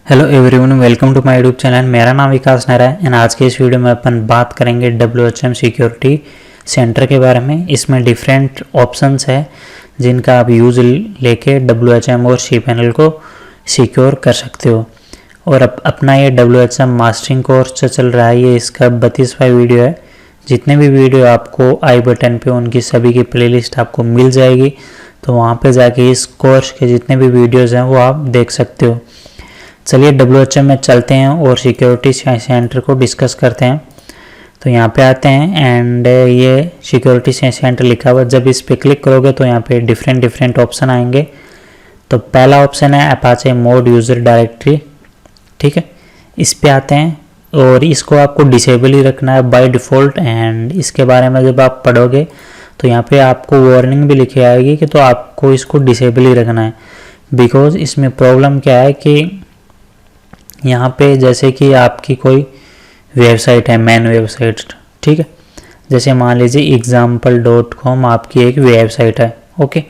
Hello everyone, welcome to my YouTube channel. मेरा नाम विकास नेहरा है एंड आज के इस वीडियो में अपन बात करेंगे WHM सिक्योरिटी सेंटर के बारे में। इसमें डिफरेंट ऑप्शंस है जिनका आप यूज़ लेके WHM और cPanel को सिक्योर कर सकते हो। और अपना ये WHM मास्टरिंग कोर्स जो चल रहा है, ये इसका 32वां वीडियो है। जितने भी वीडियो आपको आई बटन पे उनकी सभी की प्लेलिस्ट आपको मिल जाएगी, तो वहाँ पे जाके इस कोर्स के जितने भी वीडियोज़ हैं वो आप देख सकते हो। चलिए WHM में चलते हैं और सिक्योरिटी सेंटर को डिस्कस करते हैं। तो यहाँ पे आते हैं एंड ये सिक्योरिटी सेंटर लिखा हुआ, जब इस पे क्लिक करोगे तो यहाँ पे डिफरेंट ऑप्शन आएंगे। तो पहला ऑप्शन है अपाचे मोड यूज़र डायरेक्टरी, ठीक है। इस पे आते हैं और इसको आपको डिसेबल ही रखना है बाय डिफ़ॉल्ट। एंड इसके बारे में जब आप पढ़ोगे तो यहाँ पे आपको वार्निंग भी लिखी आएगी कि तो आपको इसको डिसेबल ही रखना है। बिकॉज इसमें प्रॉब्लम क्या है कि यहाँ पे जैसे कि आपकी कोई वेबसाइट है, मेन वेबसाइट, ठीक है। जैसे मान लीजिए example.com आपकी एक वेबसाइट है, ओके।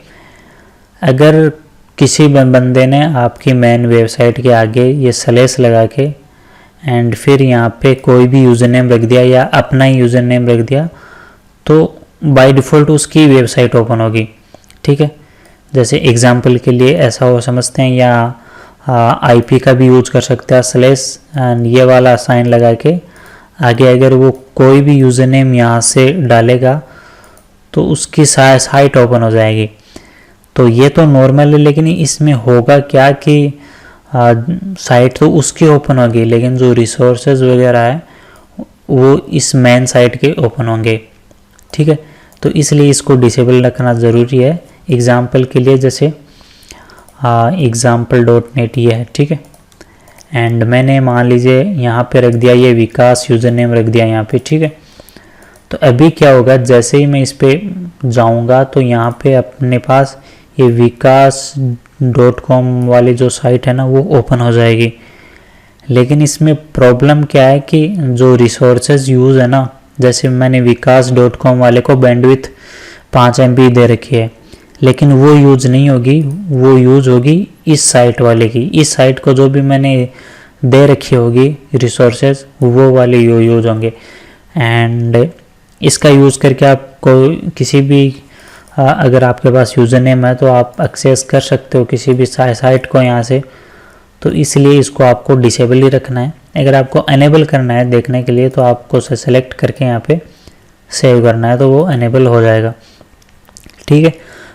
अगर किसी बंदे ने आपकी मेन वेबसाइट के आगे ये स्लैश लगा के एंड फिर यहाँ पे कोई भी यूज़र नेम रख दिया या अपना ही यूज़र नेम रख दिया, तो बाय डिफ़ॉल्ट उसकी वेबसाइट ओपन होगी, ठीक है। जैसे एग्जाम्पल के लिए ऐसा हो समझते हैं, या IP का भी यूज कर सकते हैं स्लैश एंड ये वाला साइन लगा के आगे अगर वो कोई भी यूज़र नेम यहाँ से डालेगा तो उसकी साइट ओपन हो जाएगी। तो ये तो नॉर्मल है, लेकिन इसमें होगा क्या कि साइट तो उसकी ओपन होगी, लेकिन जो रिसोर्सेज वगैरह है वो इस मेन साइट के ओपन होंगे, ठीक है। तो इसलिए इसको डिसेबल रखना ज़रूरी है। एग्जाम्पल के लिए जैसे example.net ये है, ठीक है। एंड मैंने मान लीजिए यहाँ पे रख दिया ये विकास यूज़र नेम रख दिया यहाँ पे, ठीक है। तो अभी क्या होगा, जैसे ही मैं इस पे जाऊँगा तो यहाँ पे अपने पास ये vikas.com वाली जो साइट है ना वो ओपन हो जाएगी। लेकिन इसमें प्रॉब्लम क्या है कि जो रिसोर्सेज यूज़ है ना, जैसे मैंने vikas.com वाले को बैंडविड्थ 5 MB दे रखी है, लेकिन वो यूज़ नहीं होगी, वो यूज़ होगी इस साइट वाले की। इस साइट को जो भी मैंने दे रखी होगी रिसोर्सेज, वो वाले यूज़ होंगे। एंड इसका यूज़ करके आपको किसी भी अगर आपके पास यूज़र नेम है तो आप एक्सेस कर सकते हो किसी भी साइट को यहाँ से। तो इसलिए इसको आपको डिसेबल ही रखना है। अगर आपको अनेबल करना है देखने के लिए तो आपको उसे सेलेक्ट करके यहाँ पे सेव करना है, तो वो अनेबल हो जाएगा, ठीक है।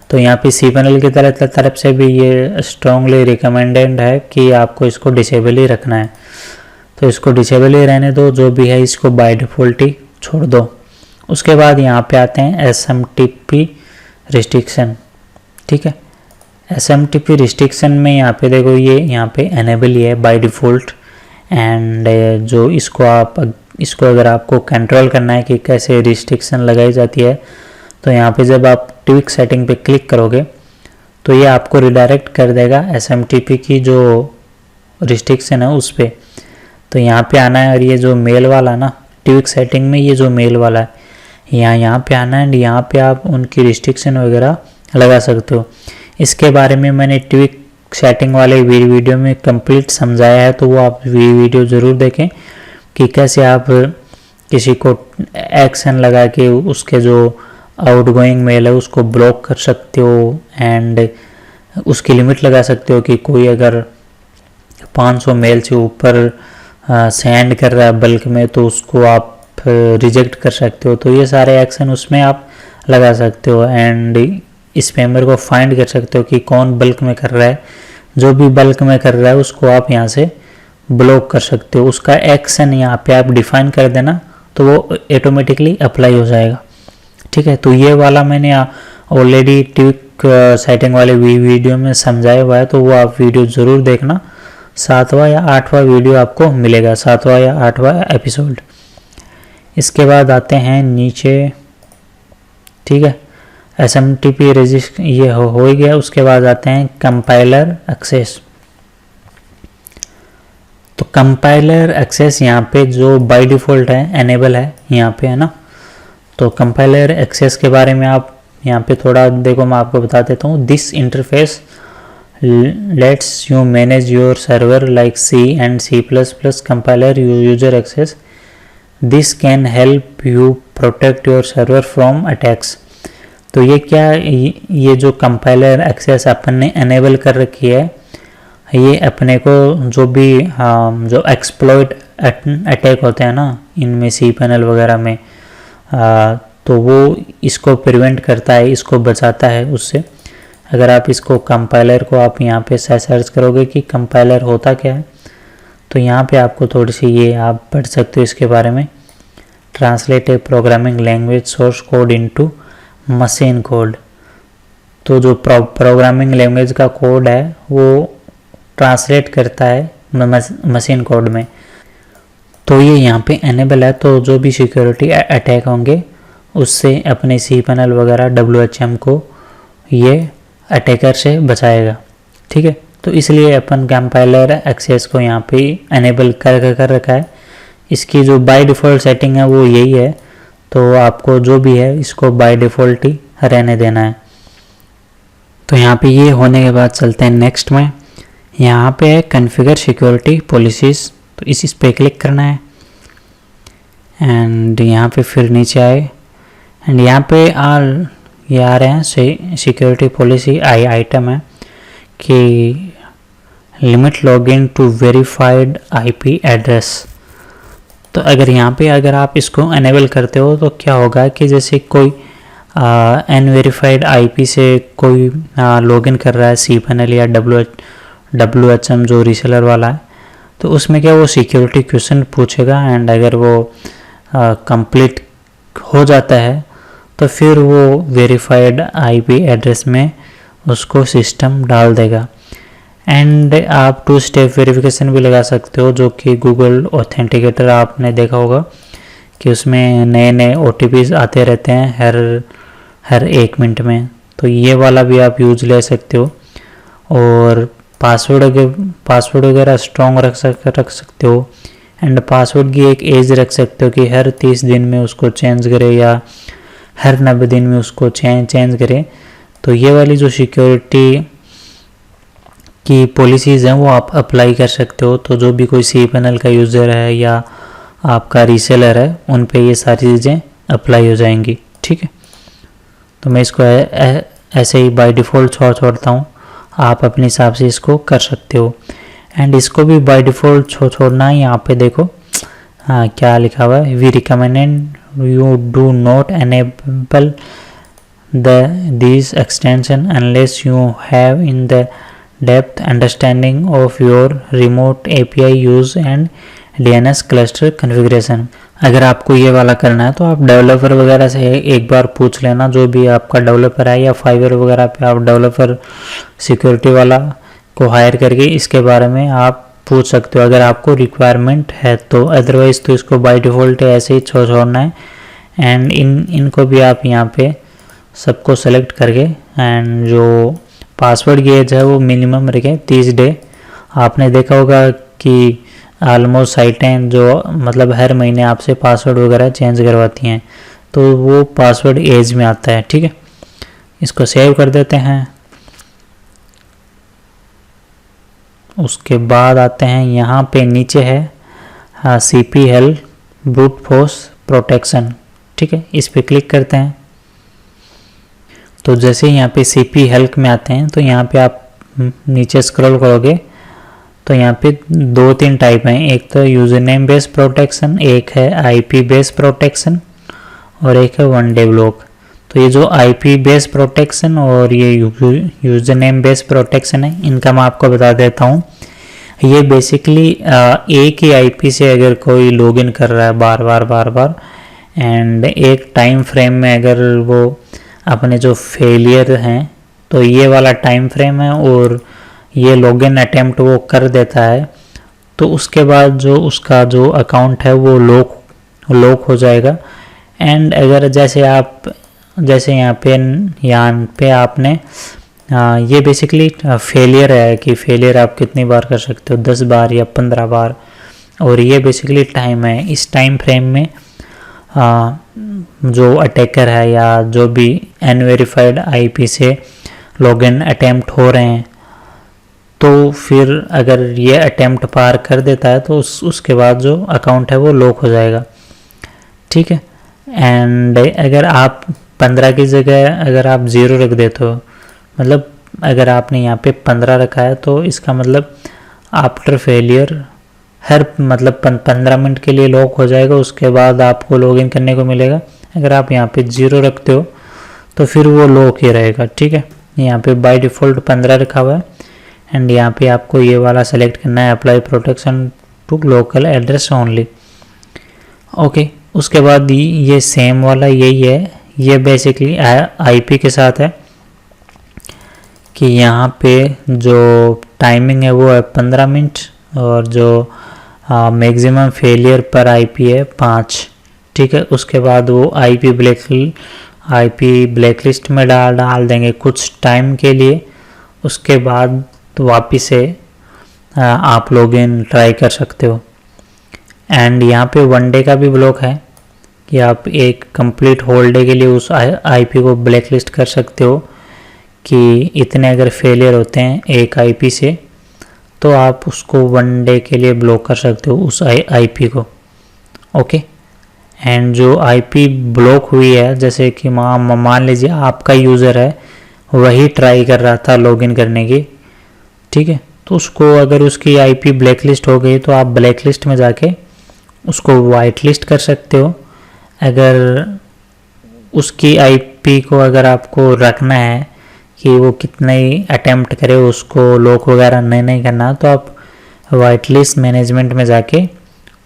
तो यहाँ पे cPanel की तरफ से भी ये स्ट्रॉन्गली रिकमेंडेड है कि आपको इसको डिसेबल ही रखना है। तो इसको डिसेबल ही रहने दो, जो भी है इसको बाय डिफ़ॉल्ट ही छोड़ दो। उसके बाद यहाँ पे आते हैं SMTP रिस्ट्रिक्शन, ठीक है। SMTP रिस्ट्रिक्शन में यहाँ पे देखो ये यहाँ पे एनेबल ही है बाय डिफ़ॉल्ट। एंड जो इसको अगर आपको कंट्रोल करना है कि कैसे रिस्ट्रिक्शन लगाई जाती है, तो यहाँ पे जब आप ट्विक सेटिंग पे क्लिक करोगे तो ये आपको रिडायरेक्ट कर देगा SMTP की जो रिस्ट्रिक्शन है उस पर। तो यहाँ पे आना है और ये जो मेल वाला ना, ट्विक सेटिंग में ये जो मेल वाला है यहाँ पे आना है एंड यहाँ पे आप उनकी रिस्ट्रिक्शन वगैरह लगा सकते हो। इसके बारे में मैंने ट्विक सेटिंग वाले वीडियो में कंप्लीट समझाया है, तो वो आप वीडियो ज़रूर देखें कि कैसे आप किसी को एक्शन लगा के उसके जो आउटगोइंग मेल है उसको ब्लॉक कर सकते हो। एंड उसकी लिमिट लगा सकते हो कि कोई अगर 500 मेल से ऊपर सेंड कर रहा है बल्क में तो उसको आप रिजेक्ट कर सकते हो। तो ये सारे एक्शन उसमें आप लगा सकते हो। एंड स्पैमर को फाइंड कर सकते हो कि कौन बल्क में कर रहा है। जो भी बल्क में कर रहा है उसको आप यहाँ से ब्लॉक कर सकते हो। उसका एक्शन यहाँ पे आप डिफाइन कर देना तो वो ऑटोमेटिकली अप्लाई हो जाएगा, ठीक है। तो ये वाला मैंने ऑलरेडी ट्विक सेटिंग वाले वीडियो में समझाया हुआ है, तो वो आप वीडियो ज़रूर देखना। 7वां या 8वां वीडियो आपको मिलेगा, 7वां या 8वां एपिसोड। इसके बाद आते हैं नीचे, ठीक है। SMTP रजिस्ट ये हो ही गया। उसके बाद आते हैं कंपाइलर एक्सेस। तो कंपाइलर एक्सेस यहाँ पे जो बाय डिफ़ॉल्ट है एनेबल है यहाँ पे, है ना। तो कंपाइलर एक्सेस के बारे में आप यहाँ पे थोड़ा देखो, मैं आपको बता देता हूँ। This interface lets you manage your server like C and C++ compiler user access. This can help you protect your server from attacks. तो ये क्या, ये जो कंपाइलर एक्सेस अपन ने एनेबल कर रखी है, ये अपने को जो भी जो एक्सप्लॉइट अटैक होते हैं ना इनमें cPanel वगैरह में, तो वो इसको प्रिवेंट करता है, इसको बचाता है उससे। अगर आप इसको कंपाइलर को आप यहाँ पे सर्च करोगे कि कंपाइलर होता क्या है, तो यहाँ पे आपको थोड़ी सी ये आप पढ़ सकते हो इसके बारे में। ट्रांसलेट ए programming language source code into machine code. तो जो प्रोग्रामिंग लैंग्वेज का कोड है वो ट्रांसलेट करता है मशीन कोड में। तो ये यहाँ पे एनेबल है, तो जो भी सिक्योरिटी अटैक होंगे उससे अपने cPanel वगैरह WHM को ये अटैकर से बचाएगा। ठीक है, तो इसलिए अपन कंपाइलर एक्सेस को यहाँ पे एनेबल कर रखा है। इसकी जो बाय डिफ़ॉल्ट सेटिंग है वो यही है, तो आपको जो भी है इसको बाय डिफ़ॉल्ट ही रहने देना है। तो यहाँ पे ये होने के बाद चलते हैं नेक्स्ट में। यहाँ पे है कॉन्फ़िगर सिक्योरिटी पॉलिसीज़, तो इस पे क्लिक करना है एंड यहाँ पे फिर नीचे आए एंड यहाँ पे ये आ रहे हैं सिक्योरिटी पॉलिसी आइटम है कि limit login to verified IP address. तो अगर यहाँ पे अगर आप इसको एनेबल करते हो तो क्या होगा कि जैसे कोई अनवेरीफाइड IP से कोई लॉगिन कर रहा है cPanel या WHM जो रीसेलर वाला है, तो उसमें क्या वो सिक्योरिटी क्वेश्चन पूछेगा एंड अगर वो कंप्लीट हो जाता है तो फिर वो वेरीफाइड IP एड्रेस में उसको सिस्टम डाल देगा। एंड आप 2 स्टेप वेरिफिकेशन भी लगा सकते हो, जो कि गूगल ऑथेंटिकेटर आपने देखा होगा कि उसमें नए नए OTPs आते रहते हैं हर 1 मिनट में, तो ये वाला भी आप यूज ले सकते हो। और पासवर्ड वगैरह स्ट्रॉन्ग रख सकते हो एंड पासवर्ड की एक एज रख सकते हो कि हर 30 दिन में उसको चेंज करे या हर 90 दिन में उसको चेंज करें। तो ये वाली जो सिक्योरिटी की पॉलिसीज़ हैं वो आप अप्लाई कर सकते हो। तो जो भी कोई cPanel का यूज़र है या आपका रीसेलर है उन पे ये सारी चीज़ें अप्लाई हो जाएंगी। ठीक है, तो मैं इसको ऐसे ही बाय डिफ़ॉल्ट छोड़ता हूँ, आप अपने हिसाब से इसको कर सकते हो। एंड इसको भी बाय डिफ़ॉल्ट छोड़ना है। यहाँ पे देखो क्या लिखा हुआ है, we recommend you do not enable these extension unless you have in the depth understanding of your remote API use and DNS cluster configuration। अगर आपको ये वाला करना है तो आप डेवलपर वगैरह से एक बार पूछ लेना, जो भी आपका डेवलपर है या फाइवर वगैरह पे आप डेवलपर सिक्योरिटी वाला को हायर करके इसके बारे में आप पूछ सकते हो अगर आपको रिक्वायरमेंट है तो। अदरवाइज़ तो इसको बाय डिफ़ॉल्ट ऐसे ही छोड़ना है। एंड इनको भी आप यहाँ पे सबको सेलेक्ट करके एंड जो पासवर्ड की एज है वो मिनिमम रखें 30 डे। आपने देखा होगा कि ऑलमोस्ट साइटें जो मतलब हर महीने आपसे पासवर्ड वगैरह चेंज करवाती हैं, तो वो पासवर्ड एज में आता है। ठीक है, इसको सेव कर देते हैं। उसके बाद आते हैं यहाँ पे नीचे है CP help brute force protection. ठीक है, इस पे क्लिक करते हैं। तो जैसे यहाँ पे CP हेल्प में आते हैं तो यहाँ पे आप नीचे स्क्रॉल करोगे तो यहाँ पे 2-3 टाइप हैं। एक तो यूज़र नेम बेस्ड प्रोटेक्शन, एक है IP बेस्ड प्रोटेक्शन और एक है 1 डे ब्लॉक। तो ये जो IP बेस्ड प्रोटेक्शन और ये यूज़र नेम बेस्ड प्रोटेक्शन है, इनका मैं आपको बता देता हूँ। ये बेसिकली एक ही IP से अगर कोई लॉगिन कर रहा है बार बार एंड एक टाइम फ्रेम में अगर वो अपने जो फेलियर हैं तो ये वाला टाइम फ्रेम है और ये लॉगिन अटेम्प्ट वो कर देता है, तो उसके बाद जो उसका जो अकाउंट है वो लॉक हो जाएगा। एंड अगर जैसे यहाँ पे आपने ये बेसिकली फेलियर है कि फेलियर आप कितनी बार कर सकते हो, 10 बार या 15 बार, और ये बेसिकली टाइम है। इस टाइम फ्रेम में जो अटैकर है या जो भी अनवेरीफाइड IP से लॉगिन अटेम्प्ट हो रहे हैं तो फिर अगर ये अटेम्प्ट पार कर देता है तो उसके बाद जो अकाउंट है वो लॉक हो जाएगा, ठीक है। एंड अगर आप 15 की जगह अगर आप 0 रख देते हो, मतलब अगर आपने यहाँ पे 15 रखा है तो इसका मतलब आफ्टर फेलियर हर मतलब 15 मिनट के लिए लॉक हो जाएगा, उसके बाद आपको लॉगिन करने को मिलेगा। अगर आप यहाँ पे 0 रखते हो तो फिर वो लॉक ही रहेगा, ठीक है। यहाँ पे बाय डिफ़ॉल्ट 15 रखा हुआ है एंड यहाँ पे आपको ये वाला सेलेक्ट करना है, apply protection to local address only. Okay, उसके बाद ये सेम वाला यही है, ये बेसिकली आईपी के साथ है कि यहाँ पे जो टाइमिंग है वो है 15 मिनट और जो मैक्सिमम फेलियर पर आईपी है 5, ठीक है। उसके बाद वो आईपी ब्लैकलिस्ट में डाल देंगे कुछ टाइम के लिए, उसके बाद तो वापिस से आप लॉगिन ट्राई कर सकते हो। एंड यहाँ पे 1 डे का भी ब्लॉक है कि आप एक कंप्लीट होल डे के लिए उस आईपी को ब्लैकलिस्ट कर सकते हो कि इतने अगर फेलियर होते हैं एक आईपी से तो आप उसको 1 डे के लिए ब्लॉक कर सकते हो उस आईपी को, ओके। एंड जो आईपी ब्लॉक हुई है, जैसे कि मान लीजिए आपका यूज़र है वही ट्राई कर रहा था लॉगिन करने की, ठीक है, तो उसको अगर उसकी आईपी ब्लैकलिस्ट हो गई तो आप ब्लैकलिस्ट में जाके उसको वाइट लिस्ट कर सकते हो। अगर उसकी आईपी को अगर आपको रखना है कि वो कितने ही अटेम्प्ट करे, उसको लॉक वगैरह नहीं करना, तो आप वाइट लिस्ट मैनेजमेंट में जाके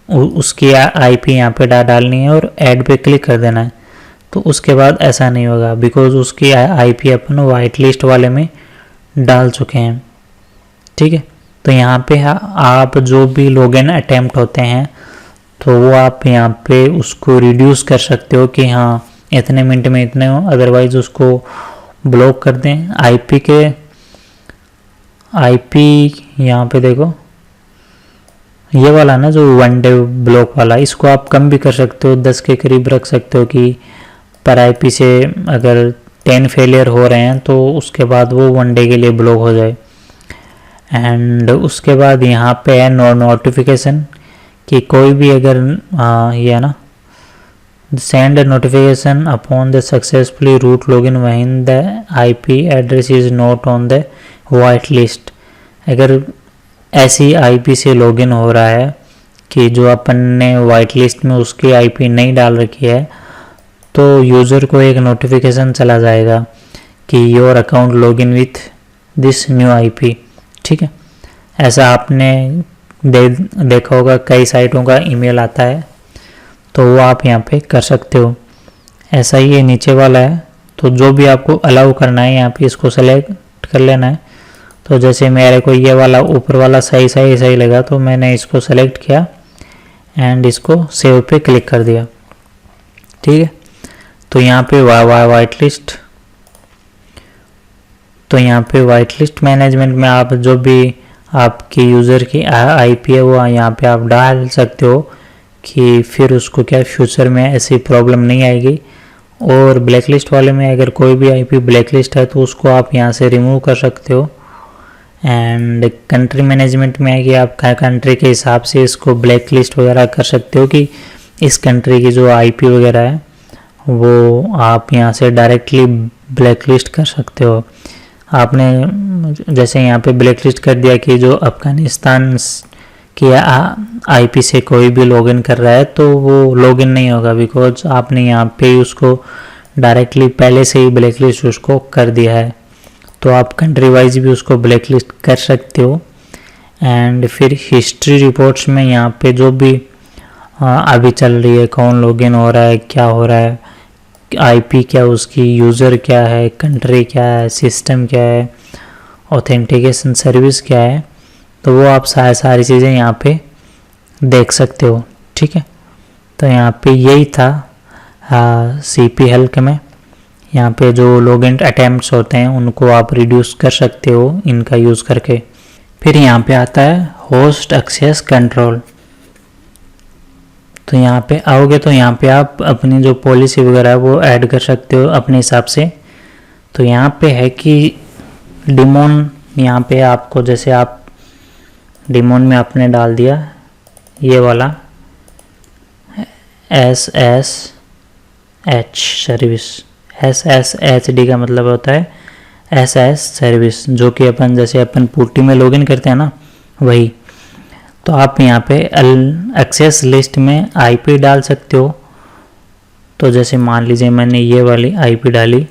उसकी आईपी यहाँ पे डालनी है और ऐड पे क्लिक कर देना है। तो उसके बाद ऐसा नहीं होगा बिकॉज उसकी आईपी अपन वाइट लिस्ट वाले में डाल चुके हैं, ठीक है। तो यहाँ पे आप जो भी लॉगिन अटेम्प्ट होते हैं तो वो आप यहाँ पे उसको रिड्यूस कर सकते हो कि हाँ इतने मिनट में इतने हो, अदरवाइज उसको ब्लॉक कर दें। आईपी यहाँ पे देखो ये वाला ना जो 1 डे ब्लॉक वाला, इसको आप कम भी कर सकते हो, 10 के करीब रख सकते हो कि पर आईपी से अगर 10 फेलियर हो रहे हैं तो उसके बाद वो 1 डे के लिए ब्लॉक हो जाए। एंड उसके बाद यहाँ पे है नोटिफिकेशन कि कोई भी अगर ये है ना, send notification upon the successfully root login when the IP address is not on the white list. अगर ऐसी आईपी से लॉगिन हो रहा है कि जो अपन ने वाइट लिस्ट में उसकी आईपी नहीं डाल रखी है तो यूज़र को एक नोटिफिकेशन चला जाएगा कि your account login with this new IP, ठीक है। ऐसा आपने देखा होगा कई साइटों का ईमेल आता है, तो वो आप यहाँ पे कर सकते हो। ऐसा ही ये नीचे वाला है, तो जो भी आपको अलाउ करना है यहाँ पे इसको सेलेक्ट कर लेना है। तो जैसे मेरे को ये वाला ऊपर वाला सही लगा तो मैंने इसको सेलेक्ट किया एंड इसको सेव पे क्लिक कर दिया, ठीक है। तो यहाँ पे वाइट लिस्ट मैनेजमेंट में आप जो भी आपके यूज़र की आईपी है वो यहाँ पे आप डाल सकते हो कि फिर उसको क्या फ्यूचर में ऐसी प्रॉब्लम नहीं आएगी। और ब्लैकलिस्ट वाले में अगर कोई भी आईपी ब्लैकलिस्ट है तो उसको आप यहाँ से रिमूव कर सकते हो। एंड कंट्री मैनेजमेंट में है कि आप कंट्री के हिसाब से इसको ब्लैकलिस्ट वगैरह कर सकते हो कि इस कंट्री की जो आईपी वगैरह है वो आप यहाँ से डायरेक्टली ब्लैकलिस्ट कर सकते हो। आपने जैसे यहाँ पे ब्लैकलिस्ट कर दिया कि जो अफगानिस्तान की आईपी से कोई भी लॉगिन कर रहा है तो वो लॉगिन नहीं होगा बिकॉज आपने यहाँ पे उसको डायरेक्टली पहले से ही ब्लैकलिस्ट उसको कर दिया है। तो आप कंट्री वाइज भी उसको ब्लैकलिस्ट कर सकते हो। एंड फिर हिस्ट्री रिपोर्ट्स में यहाँ पे जो भी अभी चल रही है, कौन लॉगिन हो रहा है, क्या हो रहा है, आईपी क्या, उसकी यूज़र क्या है, कंट्री क्या है, सिस्टम क्या है, ऑथेंटिकेशन सर्विस क्या है, तो वो आप सारी चीज़ें यहाँ पे देख सकते हो, ठीक है। तो यहाँ पे यही था सीपी हेल्क में। यहाँ पे जो लॉगिन अटैम्प्ट्स होते हैं उनको आप रिड्यूस कर सकते हो इनका यूज़ करके। फिर यहाँ पे आता है होस्ट एक्सेस कंट्रोल। तो यहाँ पे आओगे तो यहाँ पे आप अपनी जो पॉलिसी वगैरह है वो ऐड कर सकते हो अपने हिसाब से। तो यहाँ पे है कि डिमोन यहाँ पे आपको जैसे आप डिमोन में आपने डाल दिया ये वाला SSH सर्विस, SSHD का मतलब होता है SS सर्विस, जो कि अपन जैसे अपन पुट्टी में लॉगिन करते हैं ना वही। तो आप यहाँ पे एक्सेस लिस्ट में IP डाल सकते हो। तो जैसे मान लीजिए मैंने ये वाली IP डाली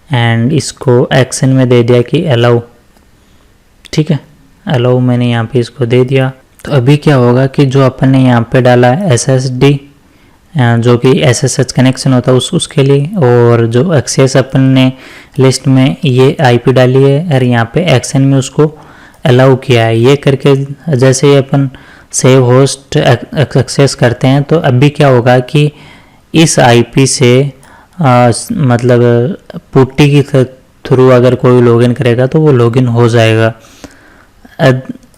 एंड इसको एक्शन में दे दिया कि अलाउ, ठीक है, अलाउ मैंने यहाँ पे इसको दे दिया। तो अभी क्या होगा कि जो अपन ने यहाँ पे डाला है SSD जो कि SSH कनेक्शन होता है उसके लिए, और जो एक्सेस अपन ने लिस्ट में ये IP डाली है और यहाँ पे एक्शन में उसको अलाउ किया है, ये करके जैसे ही अपन सेव होस्ट एक्सेस करते हैं तो अभी क्या होगा कि इस IP से मतलब पुट्टी की थ्रू अगर कोई लॉगिन करेगा तो वो लॉगिन हो जाएगा।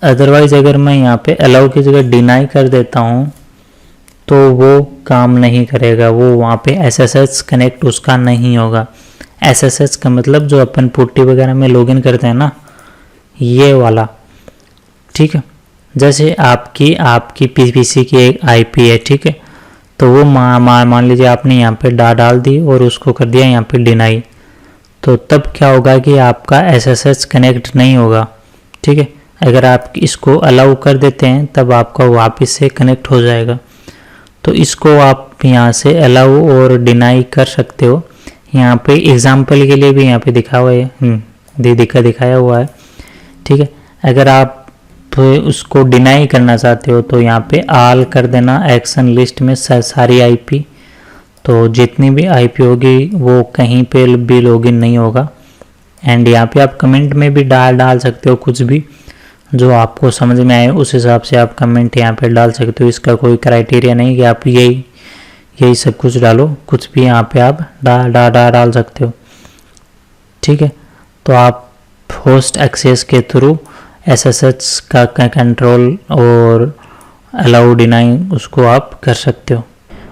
अदरवाइज़ अगर मैं यहाँ पे अलाउ की जगह डिनाई कर देता हूँ तो वो काम नहीं करेगा, वो वहाँ पे SSH कनेक्ट उसका नहीं होगा। SSH का मतलब जो अपन पुट्टी वगैरह में लॉगिन करते हैं ना, ये वाला, ठीक है। जैसे आपकी PC की एक IP है, ठीक है, तो वो मान लीजिए आपने यहाँ पे डाल दी और उसको कर दिया यहाँ पे डिनाई, तो तब क्या होगा कि आपका SSH कनेक्ट नहीं होगा, ठीक है। अगर आप इसको अलाउ कर देते हैं तब आपका वापस से कनेक्ट हो जाएगा। तो इसको आप यहाँ से अलाउ और डिनाई कर सकते हो। यहाँ पे एग्जाम्पल के लिए भी यहाँ पे दिखा हुआ है, दिखाया हुआ है, ठीक है। अगर आप उसको डिनाई करना चाहते हो तो यहाँ पे ऑल कर देना एक्शन लिस्ट में सारी IP, तो जितनी भी IP होगी वो कहीं पे भी लॉगिन नहीं होगा। एंड यहाँ पे आप कमेंट में भी डाल सकते हो, कुछ भी जो आपको समझ में आए उस हिसाब से आप कमेंट यहाँ पे डाल सकते हो। इसका कोई क्राइटेरिया नहीं कि आप यही सब कुछ डालो, कुछ भी यहाँ पे आप डाल सकते हो, ठीक है। तो आप होस्ट एक्सेस के थ्रू SSH का कंट्रोल और अलाउ डिनाई उसको आप कर सकते हो।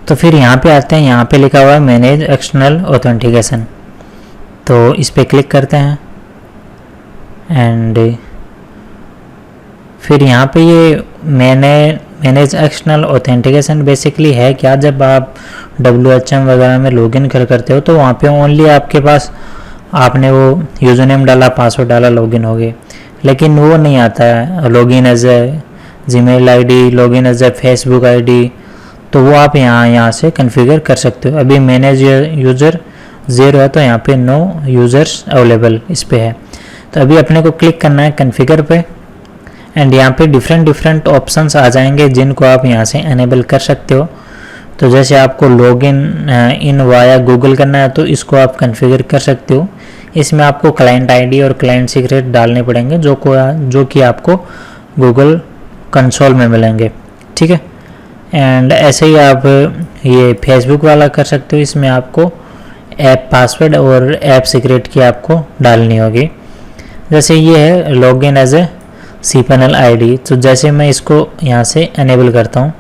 तो फिर यहाँ पे आते हैं, यहाँ पे लिखा हुआ है मैनेज एक्सटर्नल ऑथेंटिकेशन, तो इस पर क्लिक करते हैं एंड फिर यहाँ पे ये मैनेज एक्सटर्नल ऑथेंटिकेशन बेसिकली है क्या, जब आप WHM वगैरह में लॉगिन करते हो तो वहाँ पे ओनली आपके पास आपने वो यूज़र नेम डाला, पासवर्ड डाला, लॉगिन हो गए, लेकिन वो नहीं आता है login as a Gmail ID, login as a Facebook ID, तो वो आप यहाँ से कॉन्फ़िगर कर सकते हो। अभी मैनेज यूज़र 0 है तो यहाँ पे नो यूज़र्स अवेलेबल इस पे है। तो अभी अपने को क्लिक करना है कॉन्फ़िगर पे एंड यहाँ पे डिफरेंट ऑप्शंस आ जाएंगे जिनको आप यहाँ से एनेबल कर सकते हो। तो जैसे आपको लॉगिन इन वाया गूगल करना है तो इसको आप कॉन्फ़िगर कर सकते हो। इसमें आपको क्लाइंट ID और क्लाइंट सीक्रेट डालने पड़ेंगे जो कि आपको गूगल कंसोल में मिलेंगे, ठीक है। एंड ऐसे ही आप ये फेसबुक वाला कर सकते हो, इसमें आपको ऐप पासवर्ड और ऐप सीक्रेट की आपको डालनी होगी। जैसे ये है login as a cPanel ID, तो जैसे मैं इसको यहाँ से एनेबल करता हूँ,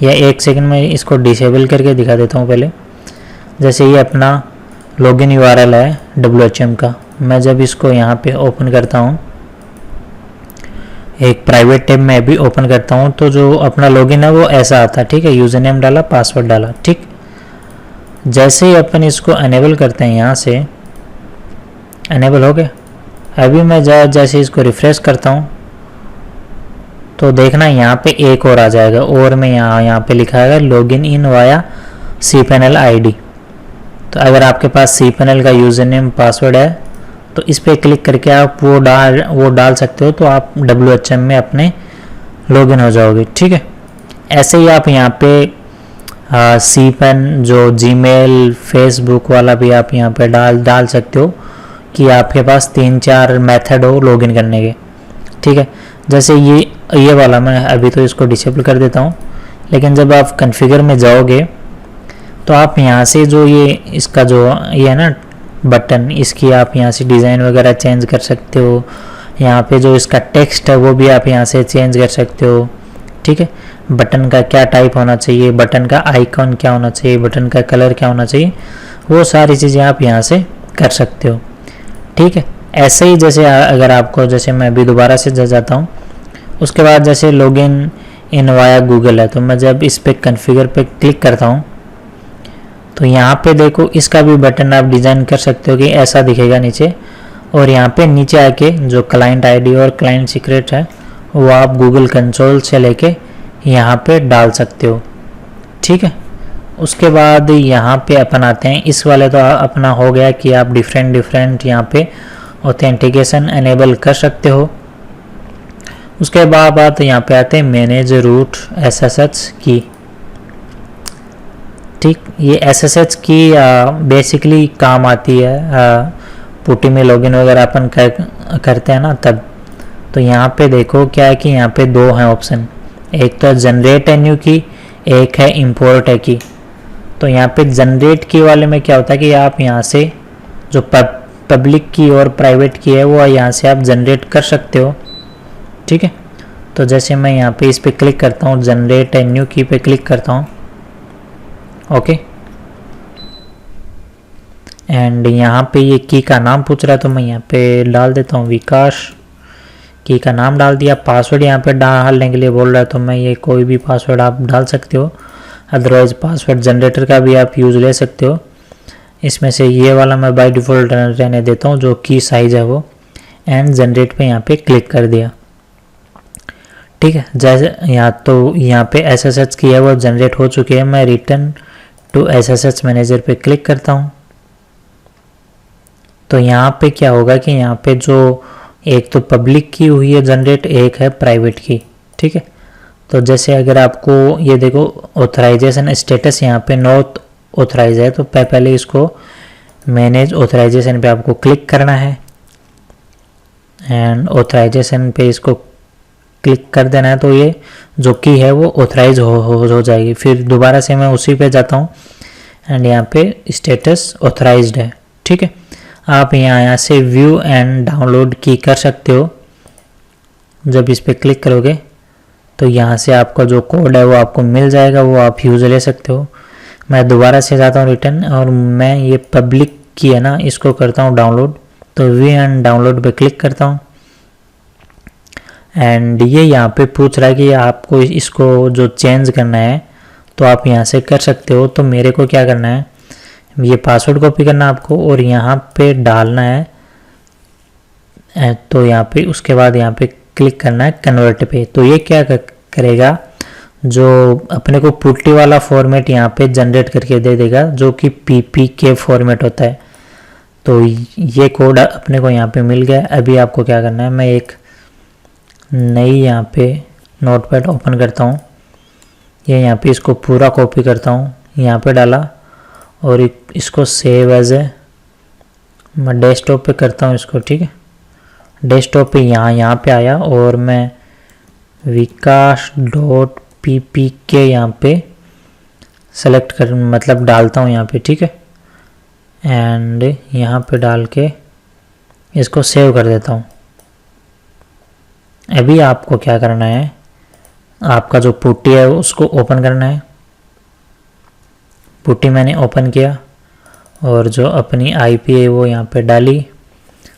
या एक सेकंड में इसको डिसेबल करके दिखा देता हूँ पहले। जैसे ये अपना लॉगिन URL है WHM का, मैं जब इसको यहाँ पे ओपन करता हूँ, एक प्राइवेट टैब में भी ओपन करता हूँ, तो जो अपना लॉगिन है वो ऐसा आता है, ठीक है। यूज़र नेम डाला, पासवर्ड डाला, ठीक। जैसे ही अपन इसको एनेबल करते हैं, यहाँ से एनेबल हो गया। अभी मैं जैसे इसको रिफ्रेश करता हूँ तो देखना यहाँ पे एक और आ जाएगा, और में यहाँ पे लिखा है लॉगिन इन वाया cPanel ID। तो अगर आपके पास cPanel का यूज़र नेम पासवर्ड है तो इस पर क्लिक करके आप वो डाल सकते हो, तो आप WHM में अपने लॉगिन हो जाओगे, ठीक है। ऐसे ही आप यहाँ पे cPan जो जीमेल फेसबुक वाला भी आप यहाँ पे डाल सकते हो कि आपके पास 3-4 मेथड हो लॉगिन करने के, ठीक है। जैसे ये वाला मैं अभी तो इसको डिसेबल कर देता हूँ, लेकिन जब आप कॉन्फ़िगर में जाओगे तो आप यहाँ से जो इसका जो ये है ना बटन, इसकी आप यहाँ से डिज़ाइन वगैरह चेंज कर सकते हो। यहाँ पे जो इसका टेक्स्ट है वो भी आप यहाँ से चेंज कर सकते हो, ठीक है। बटन का क्या टाइप होना चाहिए, बटन का आइकॉन क्या होना चाहिए, बटन का कलर क्या होना चाहिए, वो सारी चीज़ें आप यहाँ से कर सकते हो, ठीक है। ऐसे ही जैसे अगर आपको, जैसे मैं अभी दोबारा से जाता हूँ, उसके बाद जैसे लॉगिन इन वाया गूगल है, तो मैं जब इस पे कॉन्फ़िगर पे क्लिक करता हूँ तो यहाँ पे देखो इसका भी बटन आप डिज़ाइन कर सकते हो कि ऐसा दिखेगा नीचे, और यहाँ पे नीचे आके जो क्लाइंट आईडी और क्लाइंट सीक्रेट है वो आप गूगल कंसोल से लेके यहाँ पे डाल सकते हो, ठीक है। उसके बाद यहाँ पे अपन आते हैं, इस वाले तो अपना हो गया कि आप डिफरेंट यहाँ पे ऑथेंटिकेशन एनेबल कर सकते हो। उसके बाद यहाँ पे आते हैं मैनेज रूट SSH की, ठीक। ये SSH की बेसिकली काम आती है पुटी में लॉगिन वगैरह अपन करते हैं ना तब। तो यहाँ पे देखो क्या है कि यहाँ पे दो हैं ऑप्शन, एक तो जनरेट ए न्यू की, एक है इंपोर्ट ए की। तो यहाँ पे जनरेट की वाले में क्या होता है कि आप यहाँ से जो पब्लिक की और प्राइवेट की है वो यहाँ से आप जनरेट कर सकते हो, ठीक है। तो जैसे मैं यहाँ पे इस पे क्लिक करता हूँ, जनरेट ए न्यू की पे क्लिक करता हूँ, ओके। एंड यहाँ पे ये की का नाम पूछ रहा है तो मैं यहाँ पे डाल देता हूँ विकास, की का नाम डाल दिया। पासवर्ड यहाँ पे डालने के लिए बोल रहा है तो मैं ये कोई भी पासवर्ड आप डाल सकते हो, अदरवाइज पासवर्ड जनरेटर का भी आप यूज़ ले सकते हो। इसमें से ये वाला मैं बाय डिफ़ॉल्ट रहने देता हूँ जो की साइज़ है वो, एंड जनरेट पे यहाँ पे क्लिक कर दिया, ठीक है। जैसे यहाँ पे SSH की है वो जनरेट हो चुकी है। मैं रिटर्न टू SSH मैनेजर पे क्लिक करता हूँ तो यहाँ पे क्या होगा कि यहाँ पे जो एक तो पब्लिक की हुई है जनरेट, एक है प्राइवेट की, ठीक है। तो जैसे अगर आपको ये देखो ऑथराइजेशन स्टेटस यहाँ पे नॉट ऑथराइज है, तो पहले इसको मैनेज ऑथराइजेशन पे आपको क्लिक करना है एंड ऑथराइजेशन पे इसको क्लिक कर देना है, तो ये जो की है वो ऑथराइज हो जाएगी। फिर दोबारा से मैं उसी पे जाता हूँ एंड यहाँ पे स्टेटस ऑथराइज्ड है, ठीक है। आप यहाँ से व्यू एंड डाउनलोड की कर सकते हो। जब इस पे क्लिक करोगे तो यहाँ से आपका जो कोड है वो आपको मिल जाएगा, वो आप यूज़ ले सकते हो। मैं दोबारा से जाता हूँ रिटर्न और मैं ये पब्लिक की है ना इसको करता हूँ डाउनलोड, तो व्यू एंड डाउनलोड पे क्लिक करता हूँ एंड ये यहाँ पे पूछ रहा है कि आपको इसको जो चेंज करना है तो आप यहाँ से कर सकते हो। तो मेरे को क्या करना है, ये पासवर्ड कॉपी करना है आपको और यहाँ पे डालना है, तो यहाँ पे उसके बाद यहाँ पे क्लिक करना है कन्वर्ट पे। तो ये क्या करेगा, जो अपने को पुट्टी वाला फॉर्मेट यहाँ पे जनरेट करके दे देगा जो कि PPK फॉर्मेट होता है। तो ये कोड अपने को यहाँ पे मिल गया। अभी आपको क्या करना है, मैं एक नई यहाँ पे नोटपैड ओपन करता हूँ, ये यहाँ पे इसको पूरा कॉपी करता हूँ, यहाँ पे डाला और इसको सेव एज है, मैं डेस्कटॉप पे करता हूँ इसको, ठीक है। डेस्कटॉप पे यहाँ पे आया और मैं विकास.ppk यहाँ पे सेलेक्ट कर मतलब डालता हूँ यहाँ पे, ठीक है। एंड यहाँ पे डाल के इसको सेव कर देता हूँ। अभी आपको क्या करना है, आपका जो पुट्टी है उसको ओपन करना है। पुट्टी मैंने ओपन किया और जो अपनी IP है वो यहाँ पे डाली।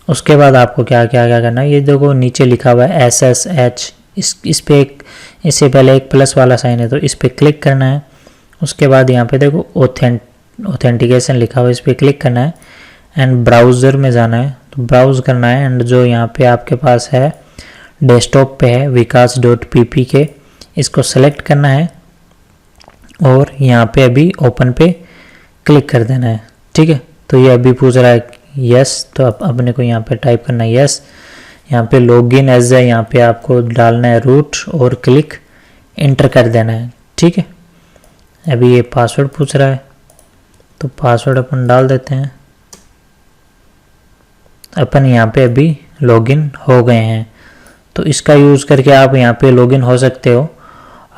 उसके बाद आपको क्या करना है, ये देखो नीचे लिखा हुआ है SSH, इस पे इससे पहले एक प्लस वाला साइन है तो इस पे क्लिक करना है। उसके बाद यहाँ पे देखो ऑथेंटिकेशन लिखा हुआ है, इस पे क्लिक करना है एंड ब्राउज़र में जाना है, तो ब्राउज़ करना है एंड जो यहाँ पे आपके पास है डेस्कटॉप पे है विकास.ppk, इसको सेलेक्ट करना है और यहाँ पे अभी ओपन पे क्लिक कर देना है, ठीक है। तो ये अभी पूछ रहा है यस, तो अपने को यहाँ पे टाइप करना है यस। यहाँ पे लॉगिन एज है, यहाँ पे आपको डालना है रूट और क्लिक इंटर कर देना है, ठीक है। अभी ये पासवर्ड पूछ रहा है तो पासवर्ड अपन डाल देते हैं। अपन यहाँ पे अभी लॉगिन हो गए हैं, तो इसका यूज़ करके आप यहाँ पे लॉगिन हो सकते हो।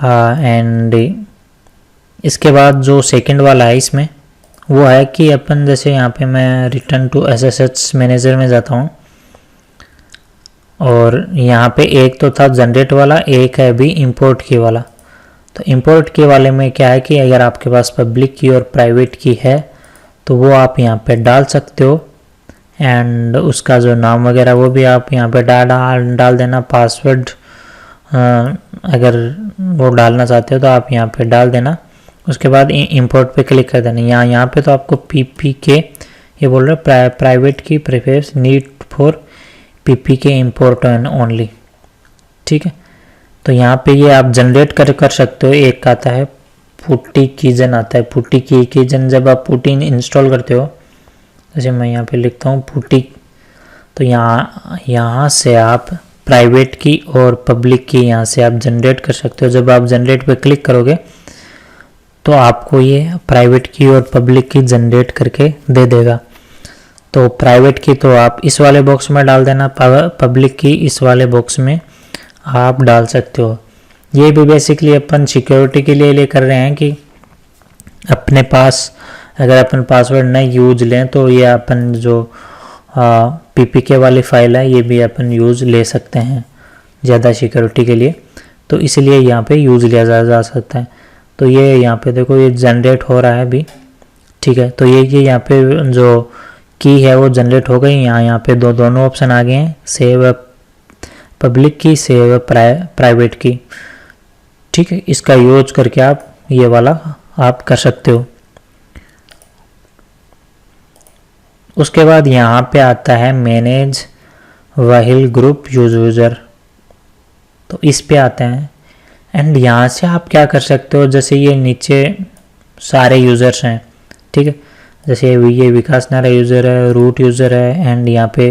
एंड इसके बाद जो सेकंड वाला है इसमें वो है कि अपन जैसे यहाँ पे मैं रिटर्न टू SSH मैनेजर में जाता हूँ और यहाँ पे एक तो था जनरेट वाला, एक है अभी इंपोर्ट की वाला। तो इंपोर्ट की वाले में क्या है कि अगर आपके पास पब्लिक की और प्राइवेट की है तो वो आप यहाँ पे डाल सकते हो एंड उसका जो नाम वगैरह वो भी आप यहाँ पे डाल देना। पासवर्ड अगर वो डालना चाहते हो तो आप यहाँ पे डाल देना। उसके बाद इंपोर्ट पे क्लिक कर देना। यहाँ पे तो आपको PPK ये बोल रहा है प्राइवेट की preference need for PPK import only, ठीक है। तो यहाँ पे ये आप जनरेट कर सकते हो। एक आता है पुट्टी कीजन आता है, पुट्टी कीजन। जब आप पुट्टी इंस्टॉल करते हो, जैसे मैं यहाँ पे लिखता हूँ पुट्टी, तो यहाँ से आप प्राइवेट की और पब्लिक की यहाँ से आप जनरेट कर सकते हो। जब आप जनरेट पे क्लिक करोगे तो आपको ये प्राइवेट की और पब्लिक की जनरेट करके दे देगा। तो प्राइवेट की तो आप इस वाले बॉक्स में डाल देना, पब्लिक की इस वाले बॉक्स में आप डाल सकते हो। ये भी बेसिकली अपन सिक्योरिटी के लिए कर रहे हैं कि अपने पास अगर अपन पासवर्ड नहीं यूज लें तो ये अपन जो PPK वाली फाइल है ये भी अपन यूज ले सकते हैं ज़्यादा सिक्योरिटी के लिए। तो इसलिए यहाँ पे यूज लिया जा सकता है। तो ये यहाँ पे देखो ये जनरेट हो रहा है अभी, ठीक है। तो ये यहाँ पे जो की है वो जनरेट हो गई। यहाँ पे दोनों ऑप्शन आ गए हैं, सेव पब्लिक की, सेव प्राइवेट की, ठीक है। इसका यूज करके आप ये वाला आप कर सकते हो। उसके बाद यहाँ पे आता है मैनेज व्हाइल ग्रुप यूजर, तो इस पे आते हैं। एंड यहाँ से आप क्या कर सकते हो, जैसे ये नीचे सारे यूज़र्स हैं, ठीक है। जैसे ये विकास नारा यूज़र है, रूट यूज़र है, एंड यहाँ पे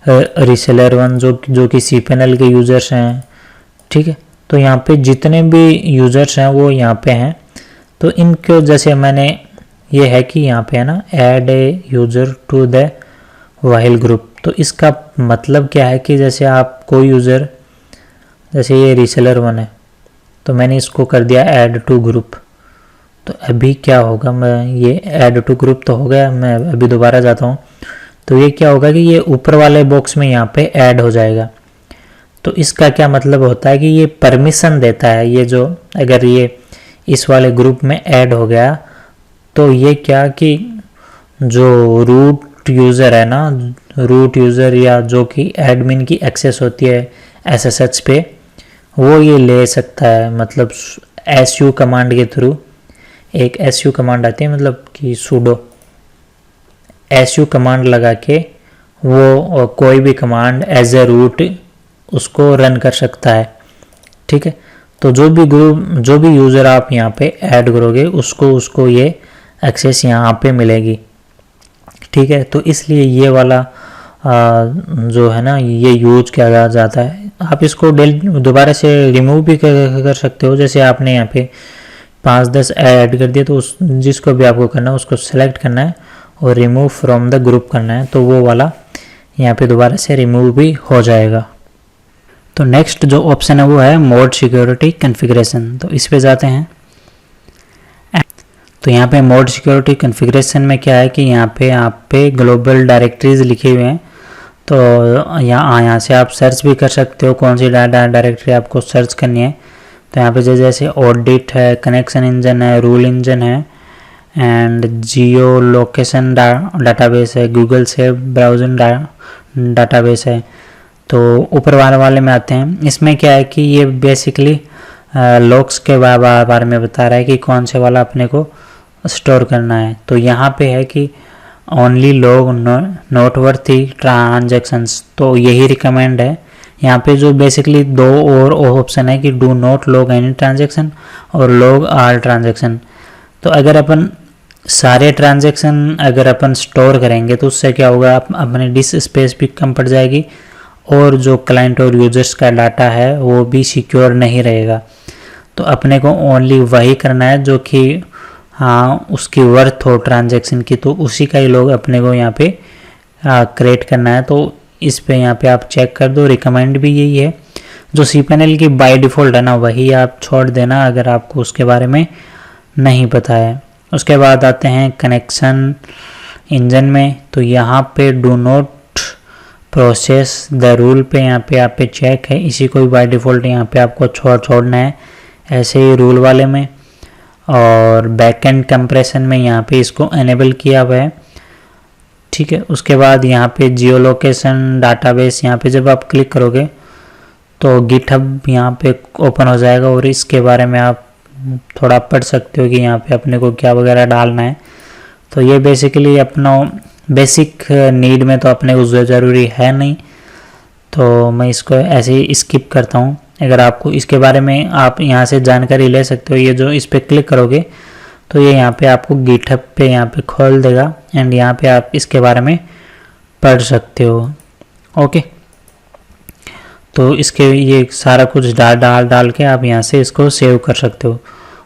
रीसेलर वन जो कि cPanel के यूज़र्स हैं, ठीक है। तो यहाँ पे जितने भी यूज़र्स हैं वो यहाँ पे हैं। तो इनको जैसे मैंने ये है कि यहाँ पे है ना add a user to the wheel group. तो इसका मतलब क्या है कि जैसे आप कोई यूज़र, जैसे ये रीसेलर वन है तो मैंने इसको कर दिया ऐड टू ग्रुप। तो अभी क्या होगा, मैं ये ऐड टू ग्रुप तो हो गया, मैं अभी दोबारा जाता हूँ। तो ये क्या होगा कि ये ऊपर वाले बॉक्स में यहाँ पे ऐड हो जाएगा। तो इसका क्या मतलब होता है कि ये परमिशन देता है, ये जो अगर ये इस वाले ग्रुप में ऐड हो गया तो ये क्या कि जो रूट यूज़र है ना, रूट यूज़र या जो कि एडमिन की एक्सेस होती है SSH पे, वो ये ले सकता है। मतलब SU कमांड के थ्रू, एक SU कमांड आती है, मतलब कि sudo SU कमांड लगा के वो कोई भी कमांड एज ए रूट उसको रन कर सकता है, ठीक है। तो जो भी यूज़र आप यहाँ पे ऐड करोगे उसको ये एक्सेस यहाँ पे मिलेगी, ठीक है। तो इसलिए ये वाला जो है ना ये यूज किया जाता है। आप इसको दोबारा से रिमूव भी कर सकते हो। जैसे आपने यहाँ पे 5-10 ऐड कर दिए तो जिसको भी आपको करना है उसको सेलेक्ट करना है और रिमूव फ्रॉम द ग्रुप करना है, तो वो वाला यहाँ पे दोबारा से रिमूव भी हो जाएगा। तो नेक्स्ट जो ऑप्शन है वो है मोड सिक्योरिटी कॉन्फ़िगरेशन। तो इस पे जाते हैं। तो यहाँ पे मोड सिक्योरिटी कॉन्फ़िगरेशन में क्या है कि यहाँ पे ग्लोबल डायरेक्टरीज लिखे हुए हैं। तो यहाँ से आप सर्च भी कर सकते हो कौन सी डायरेक्टरी आपको सर्च करनी है। तो यहाँ पे जैसे ऑडिट है, कनेक्शन इंजन है, रूल इंजन है, एंड जियो लोकेशन डाटाबेस है, गूगल से ब्राउजिंग डाटाबेस है। तो ऊपर वाले में आते हैं। इसमें क्या है कि ये बेसिकली लॉक्स के बारे में बता रहा है कि कौन से वाला अपने को स्टोर करना है। तो यहाँ पे है कि only log note worthy transactions, तो यही रिकमेंड है। यहाँ पे जो बेसिकली दो और ऑप्शन है कि do not log any transaction और लॉग ऑल ट्रांजेक्शन। तो अगर अपन सारे ट्रांजेक्शन अगर अपन स्टोर करेंगे तो उससे क्या होगा, अपने डिस्क स्पेस भी कम पड़ जाएगी और जो क्लाइंट और यूजर्स का डाटा है वो भी सिक्योर नहीं रहेगा। तो अपने को ओनली वही करना है जो कि हाँ उसकी वर्थ हो ट्रांजैक्शन की, तो उसी का ही लोग अपने को यहाँ पे क्रिएट करना है। तो इस पे यहाँ पे आप चेक कर दो। रिकमेंड भी यही है, जो cPanel की बाय डिफ़ॉल्ट है ना वही आप छोड़ देना अगर आपको उसके बारे में नहीं पता है। उसके बाद आते हैं कनेक्शन इंजन में। तो यहाँ पे do not process the rule पे यहाँ पे आप पे चेक है, इसी को भी बाय डिफ़ॉल्ट यहाँ पे आपको छोड़ना है ऐसे ही रूल वाले में। और बैकएंड कंप्रेशन में यहाँ पे इसको एनेबल किया हुआ है, ठीक है। उसके बाद यहाँ पे जियो लोकेशन डाटाबेस, यहाँ पे जब आप क्लिक करोगे तो गिटहब यहाँ पे ओपन हो जाएगा और इसके बारे में आप थोड़ा पढ़ सकते हो कि यहाँ पे अपने को क्या वगैरह डालना है। तो ये बेसिकली अपना बेसिक नीड में तो अपने को ज़रूरी है नहीं, तो मैं इसको ऐसे ही स्किप करता हूँ। अगर आपको इसके बारे में आप यहाँ से जानकारी ले सकते हो, ये जो इस पर क्लिक करोगे तो ये यहाँ पे आपको गिटहब पे यहाँ पे खोल देगा एंड यहाँ पे आप इसके बारे में पढ़ सकते हो। ओके, तो इसके ये सारा कुछ डाल के आप यहाँ से इसको सेव कर सकते हो।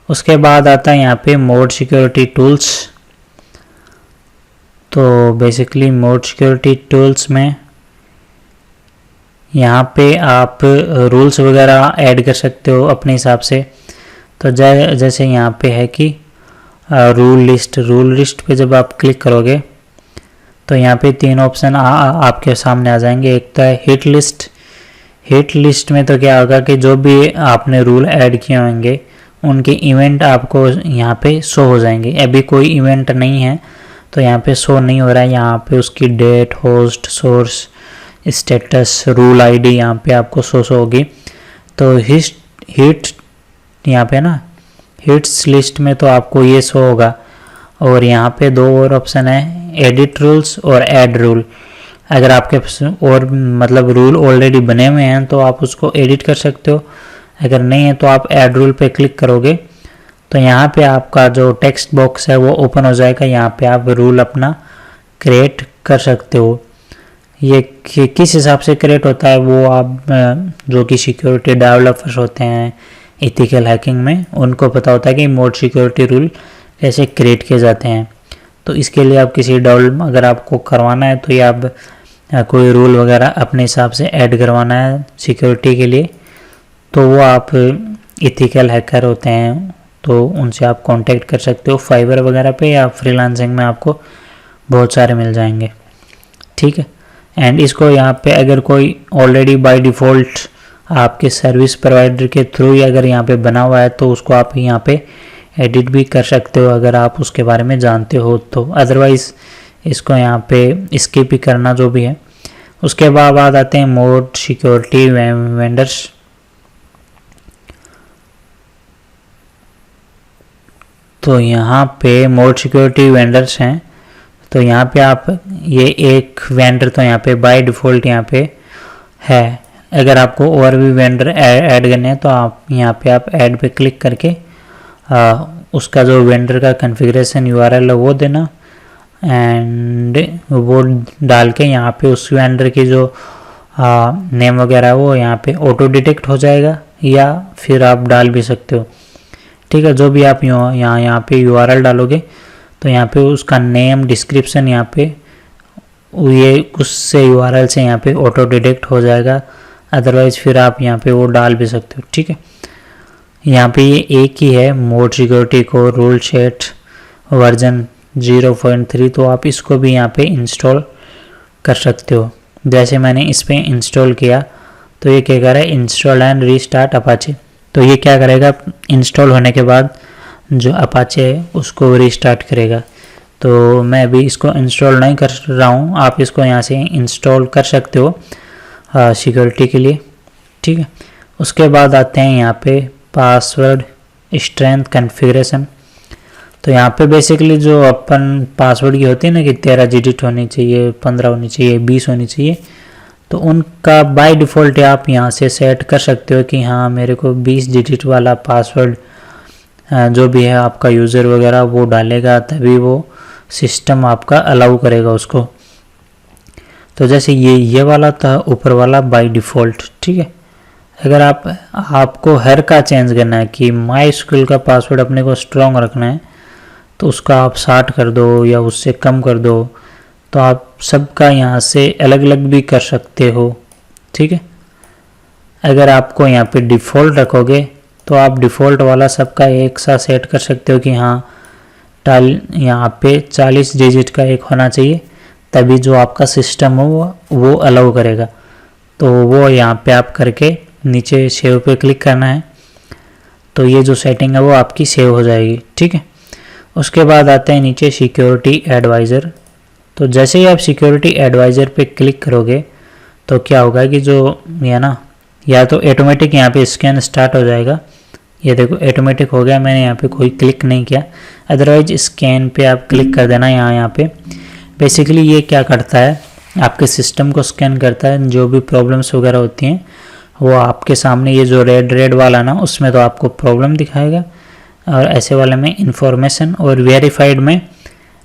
उसके बाद आता है यहाँ पे मोड सिक्योरिटी टूल्स। तो बेसिकली मोड सिक्योरिटी टूल्स में यहाँ पे आप रूल्स वगैरह ऐड कर सकते हो अपने हिसाब से। तो जैसे यहाँ पे है कि रूल लिस्ट पे जब आप क्लिक करोगे तो यहाँ पे 3 ऑप्शन आपके सामने आ जाएंगे। एक तो है हिट लिस्ट में तो क्या होगा कि जो भी आपने रूल ऐड किए होंगे उनके इवेंट आपको यहाँ पे शो हो जाएंगे। अभी कोई इवेंट नहीं है तो यहाँ पे शो नहीं हो रहा है। यहाँ पे उसकी date, host, source, status, rule ID यहाँ पे आपको शो होगी। तो हिट यहाँ पे ना हिट्स लिस्ट में तो आपको ये शो होगा। और यहाँ पे 2 और ऑप्शन है, एडिट रूल्स और ऐड रूल। अगर आपके और मतलब रूल ऑलरेडी बने हुए हैं तो आप उसको एडिट कर सकते हो, अगर नहीं है तो आप ऐड रूल पे क्लिक करोगे तो यहाँ पे आपका जो टेक्स्ट बॉक्स है वो ओपन हो जाएगा। यहाँ पे आप रूल अपना क्रिएट कर सकते हो। ये किस हिसाब से क्रिएट होता है वो आप जो कि सिक्योरिटी डेवलपर्स होते हैं एथिकल हैकिंग में, उनको पता होता है कि मोड सिक्योरिटी रूल कैसे क्रिएट किए जाते हैं। तो इसके लिए आप किसी अगर आपको करवाना है तो ये आप कोई रूल वगैरह अपने हिसाब से ऐड करवाना है सिक्योरिटी के लिए, तो वो आप एथिकल हैकर होते हैं तो उनसे आप कांटेक्ट कर सकते हो फाइवर वगैरह पे, या फ्रीलांसिंग में आपको बहुत सारे मिल जाएंगे। ठीक है, एंड इसको यहाँ पे अगर कोई ऑलरेडी बाय डिफ़ॉल्ट आपके सर्विस प्रोवाइडर के थ्रू ही अगर यहाँ पे बना हुआ है तो उसको आप यहाँ पे एडिट भी कर सकते हो अगर आप उसके बारे में जानते हो तो। अदरवाइज़ इसको यहाँ पे स्किप ही करना जो भी है। उसके बाद आते हैं मोड सिक्योरिटी वेंडर्स। तो यहाँ पे मोड सिक्योरिटी वेंडर्स हैं। तो यहाँ पे आप ये एक वेंडर तो यहाँ पे बाय डिफ़ॉल्ट यहाँ पे है। अगर आपको और भी वेंडर ऐड करने हैं तो आप यहाँ पे आप ऐड पे क्लिक करके उसका जो वेंडर का कॉन्फ़िगरेशन यूआरएल है वो देना एंड वो डाल के यहाँ पे उस वेंडर की जो नेम वगैरह है वो यहाँ पे ऑटो डिटेक्ट हो जाएगा, या फिर आप डाल भी सकते हो। ठीक है, जो भी आप यहाँ पे यूआरएल डालोगे तो यहाँ पे उसका नेम, डिस्क्रिप्शन यहाँ पे ये उससे यूआरएल से यहाँ पे ऑटो डिटेक्ट हो जाएगा। अदरवाइज़ फिर आप यहाँ पे वो डाल भी सकते हो। ठीक है, यहाँ पे ये एक ही है मोड सिक्योरिटी को रूल सेट वर्जन 0.3, तो आप इसको भी यहाँ पे इंस्टॉल कर सकते हो। जैसे मैंने इस पर इंस्टॉल किया तो ये क्या कर रहा है, इंस्टॉल एंड रीस्टार्ट अपाचे। तो ये क्या करेगा, इंस्टॉल होने के बाद जो अपाचे है उसको रीस्टार्ट करेगा। तो मैं अभी इसको इंस्टॉल नहीं कर रहा हूँ, आप इसको यहाँ से इंस्टॉल कर सकते हो सिक्योरिटी के लिए। ठीक है, उसके बाद आते हैं यहाँ पे पासवर्ड स्ट्रेंथ कॉन्फ़िगरेशन। तो यहाँ पे बेसिकली जो अपन पासवर्ड की होती है ना कि 13 डिजिट होनी चाहिए, 15 होनी चाहिए, 20 होनी चाहिए, तो उनका बाय डिफ़ॉल्ट आप यहाँ से सेट कर सकते हो कि हाँ मेरे को 20 डिजिट वाला पासवर्ड जो भी है आपका यूज़र वगैरह वो डालेगा, तभी वो सिस्टम आपका अलाउ करेगा उसको। तो जैसे ये वाला था ऊपर वाला बाय डिफ़ॉल्ट। ठीक है, अगर आपको हर का चेंज करना है कि MySQL का पासवर्ड अपने को स्ट्रॉन्ग रखना है तो उसका आप 60 कर दो या उससे कम कर दो, तो आप सबका यहाँ से अलग अलग भी कर सकते हो। ठीक है, अगर आपको यहाँ पे डिफ़ॉल्ट रखोगे तो आप डिफ़ॉल्ट वाला सबका एक साथ सेट कर सकते हो कि हाँ यहाँ पे 40 डिजिट का एक होना चाहिए, तभी जो आपका सिस्टम हो वो अलाउ करेगा। तो वो यहाँ पे आप करके नीचे सेव पे क्लिक करना है, तो ये जो सेटिंग है वो आपकी सेव हो जाएगी। ठीक है, उसके बाद आते हैं नीचे सिक्योरिटी एडवाइज़र। तो जैसे ही आप सिक्योरिटी एडवाइज़र पे क्लिक करोगे तो क्या होगा कि जो ये ना, या तो ऑटोमेटिक यहाँ पे स्कैन स्टार्ट हो जाएगा, ये देखो ऑटोमेटिक हो गया, मैंने यहाँ पे कोई क्लिक नहीं किया। अदरवाइज स्कैन पे आप क्लिक कर देना यहाँ पे। बेसिकली ये क्या करता है, आपके सिस्टम को स्कैन करता है, जो भी प्रॉब्लम्स वगैरह होती हैं वो आपके सामने, ये जो रेड वाला ना उसमें तो आपको प्रॉब्लम दिखाएगा, और ऐसे वाले में इंफॉर्मेशन, और वेरीफाइड में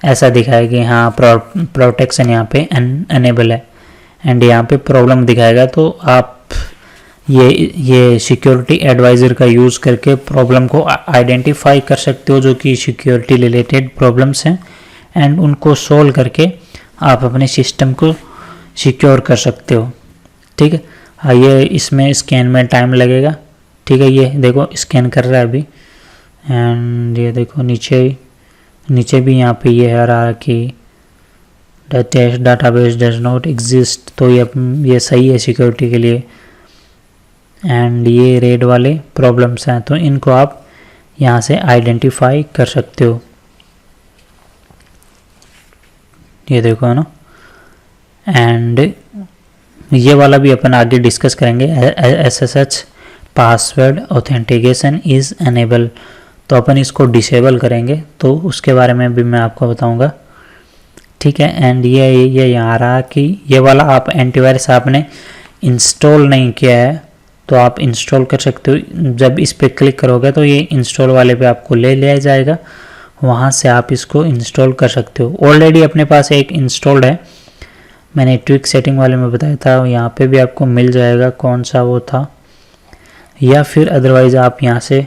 ऐसा दिखाएगा कि हाँ प्रोटेक्शन यहाँ पे अनेबल है, एंड यहाँ पे प्रॉब्लम दिखाएगा। तो आप ये सिक्योरिटी एडवाइज़र का यूज़ करके प्रॉब्लम को आइडेंटिफाई कर सकते हो, जो कि सिक्योरिटी रिलेटेड प्रॉब्लम्स हैं, एंड उनको सोल्व करके आप अपने सिस्टम को सिक्योर कर सकते हो। ठीक है, हाँ ये इसमें स्कैन में टाइम लगेगा। ठीक है, ये देखो स्कैन कर रहा है अभी, एंड ये देखो नीचे भी यहाँ पे ये है रहा कि डाटाबेस डज नॉट एग्जिस्ट, तो ये सही है सिक्योरिटी के लिए। एंड ये रेड वाले प्रॉब्लम्स हैं, तो इनको आप यहाँ से आइडेंटिफाई कर सकते हो। ये देखो है ना, एंड ये वाला भी अपन आगे डिस्कस करेंगे। SSH password authentication is unable, तो अपन इसको डिसेबल करेंगे, तो उसके बारे में भी मैं आपको बताऊंगा। ठीक है, एंड ये यहाँ रहा कि ये वाला आप एंटीवायरस आपने इंस्टॉल नहीं किया है तो आप इंस्टॉल कर सकते हो। जब इस पर क्लिक करोगे तो ये इंस्टॉल वाले पे आपको ले लिया जाएगा, वहाँ से आप इसको इंस्टॉल कर सकते हो। ऑलरेडी अपने पास एक इंस्टॉल्ड है, मैंने ट्विक सेटिंग वाले में बताया था, यहाँ पे भी आपको मिल जाएगा कौन सा वो था, या फिर अदरवाइज़ आप यहाँ से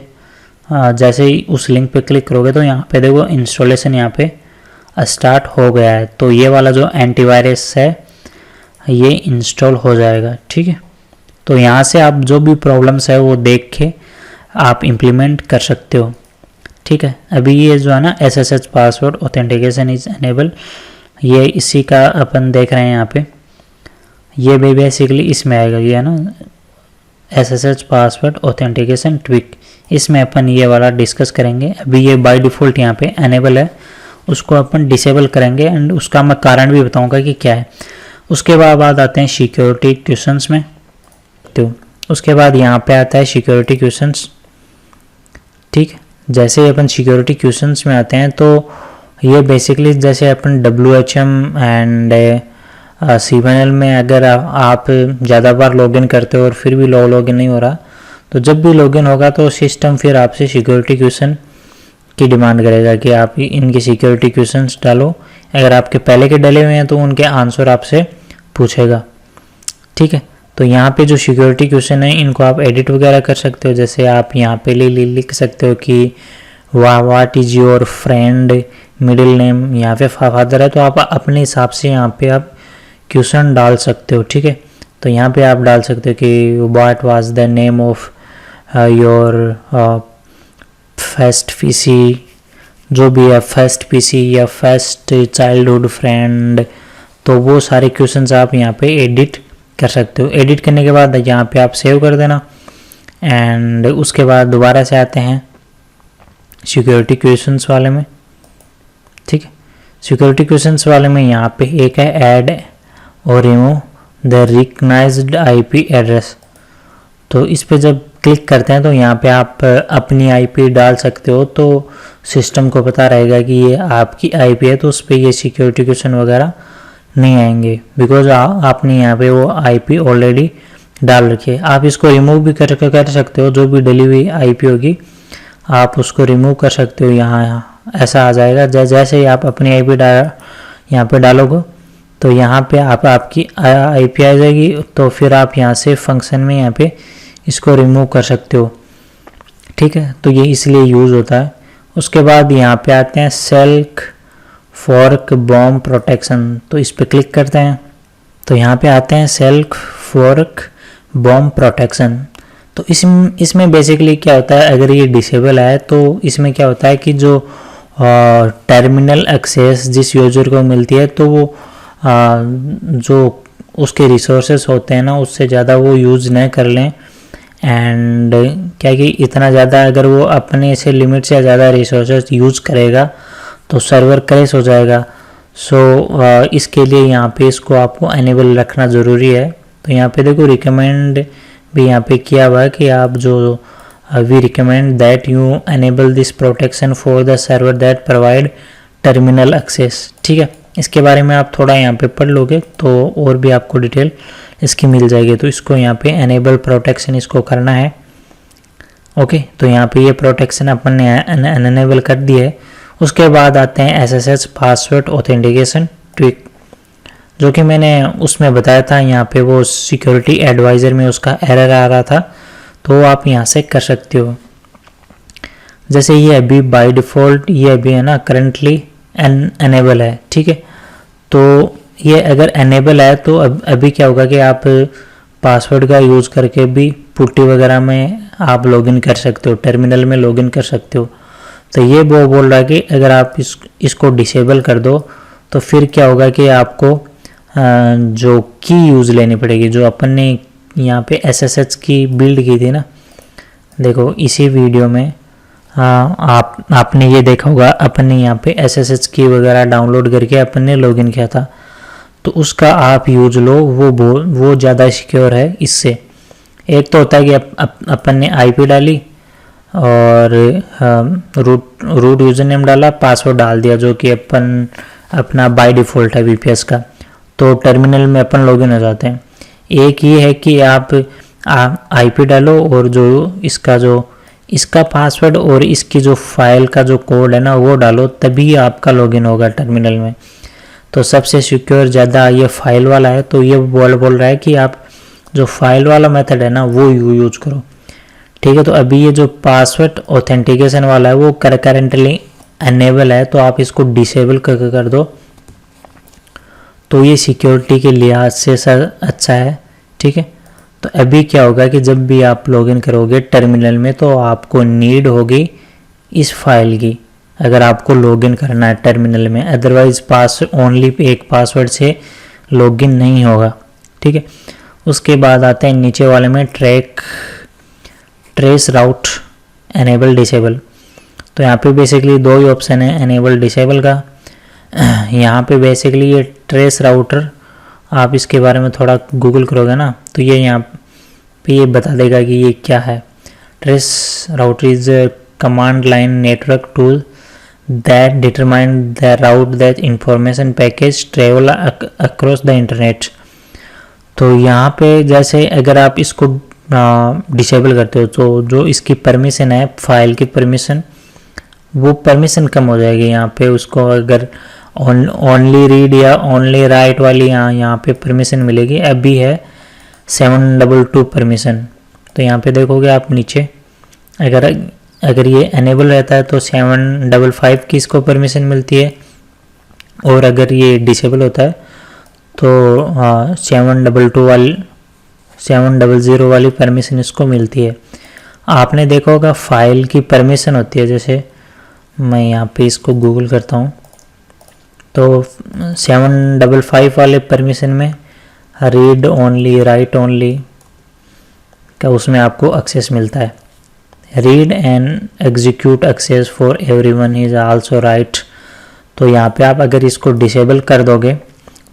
जैसे ही उस लिंक पे क्लिक करोगे तो यहाँ पे देखो इंस्टॉलेशन यहाँ पे स्टार्ट हो गया है, तो ये वाला जो एंटीवायरस है ये इंस्टॉल हो जाएगा। ठीक है, तो यहाँ से आप जो भी प्रॉब्लम्स है वो देख के आप इम्प्लीमेंट कर सकते हो। ठीक है, अभी ये जो है ना SSH password authentication is unable, ये इसी का अपन देख रहे हैं यहाँ पे, ये भी बेसिकली इसमें आएगा, ये है ना SSH पासवर्ड ऑथेंटिकेशन ट्विक, इसमें अपन ये वाला डिस्कस करेंगे। अभी ये बाय डिफ़ॉल्ट यहाँ पे अनेबल है, उसको अपन डिसेबल करेंगे, एंड उसका मैं कारण भी बताऊंगा कि क्या है। उसके बाद आते हैं सिक्योरिटी क्वेश्चंस में, तो उसके बाद यहाँ पे आता है सिक्योरिटी क्वेश्चंस। ठीक, जैसे अपन सिक्योरिटी क्वेश्चंस में आते हैं तो ये बेसिकली जैसे अपन WHM एंड cPanel में अगर आप ज़्यादा बार लॉगिन करते हो और फिर भी लॉगिन नहीं हो रहा, तो जब भी लॉगिन होगा तो सिस्टम फिर आपसे सिक्योरिटी क्वेश्चन की डिमांड करेगा कि आप इनकी सिक्योरिटी क्वेश्चंस डालो। अगर आपके पहले के डले हुए हैं तो उनके आंसर आपसे पूछेगा। ठीक है, तो यहाँ पे जो सिक्योरिटी क्वेश्चन है इनको आप एडिट वगैरह कर सकते हो। जैसे आप यहाँ पे लिख सकते हो कि what is your friend middle name, यहाँ पे फादर है तो आप अपने हिसाब से यहाँ पे आप क्वेश्चन डाल सकते हो। ठीक है, तो यहाँ पे आप डाल सकते हो कि what was the name of your first PC, जो भी है फर्स्ट पीसी या फर्स्ट चाइल्डहुड फ्रेंड, तो वो सारे क्वेश्चंस आप यहाँ पे एडिट कर सकते हो। एडिट करने के बाद यहाँ पे आप सेव कर देना, एंड उसके बाद दोबारा से आते हैं सिक्योरिटी क्वेश्चंस वाले में। ठीक है, सिक्योरिटी क्वेश्चंस वाले में यहाँ पे एक है ऐड और remove the recognized IP address, तो इस पे जब क्लिक करते हैं तो यहाँ पे आप अपनी IP डाल सकते हो, तो सिस्टम को पता रहेगा कि ये आपकी IP है, तो उस पर ये सिक्योरिटी क्वेश्चन वगैरह नहीं आएंगे, बिकॉज आपने यहाँ पे वो IP ऑलरेडी डाल रखी है। आप इसको रिमूव भी कर सकते हो, जो भी डली हुई IP होगी आप उसको रिमूव कर सकते हो। यहाँ ऐसा आ जाएगा, जैसे ही आप अपनी IP यहाँ पे डालोगे तो यहाँ पे आपकी IP आ जाएगी, तो फिर आप यहाँ से फंक्शन में यहाँ पे इसको रिमूव कर सकते हो। ठीक है, तो ये इसलिए यूज़ होता है। उसके बाद यहाँ पे आते हैं सेल्फ फॉर्क बॉम्ब प्रोटेक्शन, तो इस पर क्लिक करते हैं तो यहाँ पे आते हैं सेल्फ फॉर्क बॉम्ब प्रोटेक्शन। तो इसमें बेसिकली क्या होता है, अगर ये डिसेबल है तो इसमें क्या होता है कि जो टर्मिनल एक्सेस जिस यूजर को मिलती है तो वो जो उसके रिसोर्सेस होते हैं ना उससे ज़्यादा वो यूज़ न कर लें, एंड क्या कि इतना ज़्यादा अगर वो अपने से लिमिट से ज़्यादा रिसोर्सेस यूज़ करेगा तो सर्वर क्रैश हो जाएगा। इसके लिए यहाँ पे इसको आपको एनेबल रखना ज़रूरी है। तो यहाँ पे देखो रिकमेंड भी यहाँ पे किया हुआ है कि आप जो we recommend that you enable this protection for the server that provide terminal access. ठीक है, इसके बारे में आप थोड़ा यहाँ पे पढ़ लोगे तो और भी आपको डिटेल इसकी मिल जाएगी। तो इसको यहाँ पे एनेबल प्रोटेक्शन इसको करना है। ओके, तो यहाँ पे ये प्रोटेक्शन अपन ने एनेबल कर दिया है। उसके बाद आते हैं SSH पासवर्ड ऑथेंटिकेशन ट्विक, जो कि मैंने उसमें बताया था। यहाँ पे वो सिक्योरिटी एडवाइज़र में उसका एरर आ रहा था, तो आप यहाँ से कर सकते हो। जैसे ये अभी बाय डिफ़ॉल्ट ये अभी है ना करंटली एनेबल है। ठीक है, तो ये अगर एनेबल है तो अभी क्या होगा कि आप पासवर्ड का यूज़ करके भी पुट्टी वगैरह में आप लॉगिन कर सकते हो, टर्मिनल में लॉगिन कर सकते हो। तो ये वो बोल रहा है कि अगर आप इसको डिसेबल कर दो तो फिर क्या होगा कि आपको जो की यूज़ लेनी पड़ेगी, जो अपन ने यहाँ पे SSH की बिल्ड की थी ना। देखो इसी वीडियो में आपने ये देखा होगा, अपन ने यहाँ पे SSH की वगैरह डाउनलोड करके अपन ने लॉगिन किया था। तो उसका आप यूज लो, वो ज़्यादा सिक्योर है इससे। एक तो होता है कि अपन ने IP डाली और रूट यूज़र नेम डाला, पासवर्ड डाल दिया जो कि अपना बाय डिफ़ॉल्ट है VPS का, तो टर्मिनल में अपन लॉगिन हो जाते हैं। एक ये है कि आप IP डालो और जो इसका पासवर्ड और इसकी जो फाइल का जो कोड है ना वो डालो, तभी आपका लॉगिन होगा टर्मिनल में। तो सबसे सिक्योर ज़्यादा ये फाइल वाला है। तो ये बोल रहा है कि आप जो फाइल वाला मेथड है ना वो यूज़ करो। ठीक है, तो अभी ये जो पासवर्ड ऑथेंटिकेशन वाला है वो करेंटली एनेबल है, तो आप इसको डिसेबल कर दो, तो ये सिक्योरिटी के लिहाज से अच्छा है। ठीक है, तो अभी क्या होगा कि जब भी आप लॉगिन करोगे टर्मिनल में तो आपको नीड होगी इस फाइल की, अगर आपको लॉगिन करना है टर्मिनल में। अदरवाइज ओनली एक पासवर्ड से लॉगिन नहीं होगा। ठीक है, उसके बाद आते हैं नीचे वाले में ट्रेस राउट एनेबल डिसेबल। तो यहाँ पे बेसिकली दो ही ऑप्शन है एनेबल डिसेबल का। यहाँ पे बेसिकली ये ट्रेस राउटर, आप इसके बारे में थोड़ा गूगल करोगे ना तो ये यहाँ पे ये बता देगा कि ये क्या है। Trace router is command line network tool that determine the route that information package travel across the internet। तो यहाँ पे जैसे अगर आप इसको डिसेबल करते हो तो जो इसकी परमिशन है, फाइल की परमिशन, वो परमिशन कम हो जाएगी। यहाँ पे उसको अगर ओनली रीड या ओनली राइट वाली यहाँ पे परमिशन मिलेगी। अभी है 722 परमिशन। तो यहाँ पे देखोगे आप नीचे, अगर ये एनेबल रहता है तो 755 की इसको परमिशन मिलती है, और अगर ये डिसेबल होता है तो 700 वाली परमिशन इसको मिलती है। आपने देखा होगा फाइल की परमिशन होती है, जैसे मैं यहाँ पे इसको गूगल करता हूँ तो 755 वाले परमिशन में रीड ओनली, राइट ओनली का उसमें आपको एक्सेस मिलता है। Read and execute access for everyone is also right. तो यहाँ पे आप अगर इसको डिसेबल कर दोगे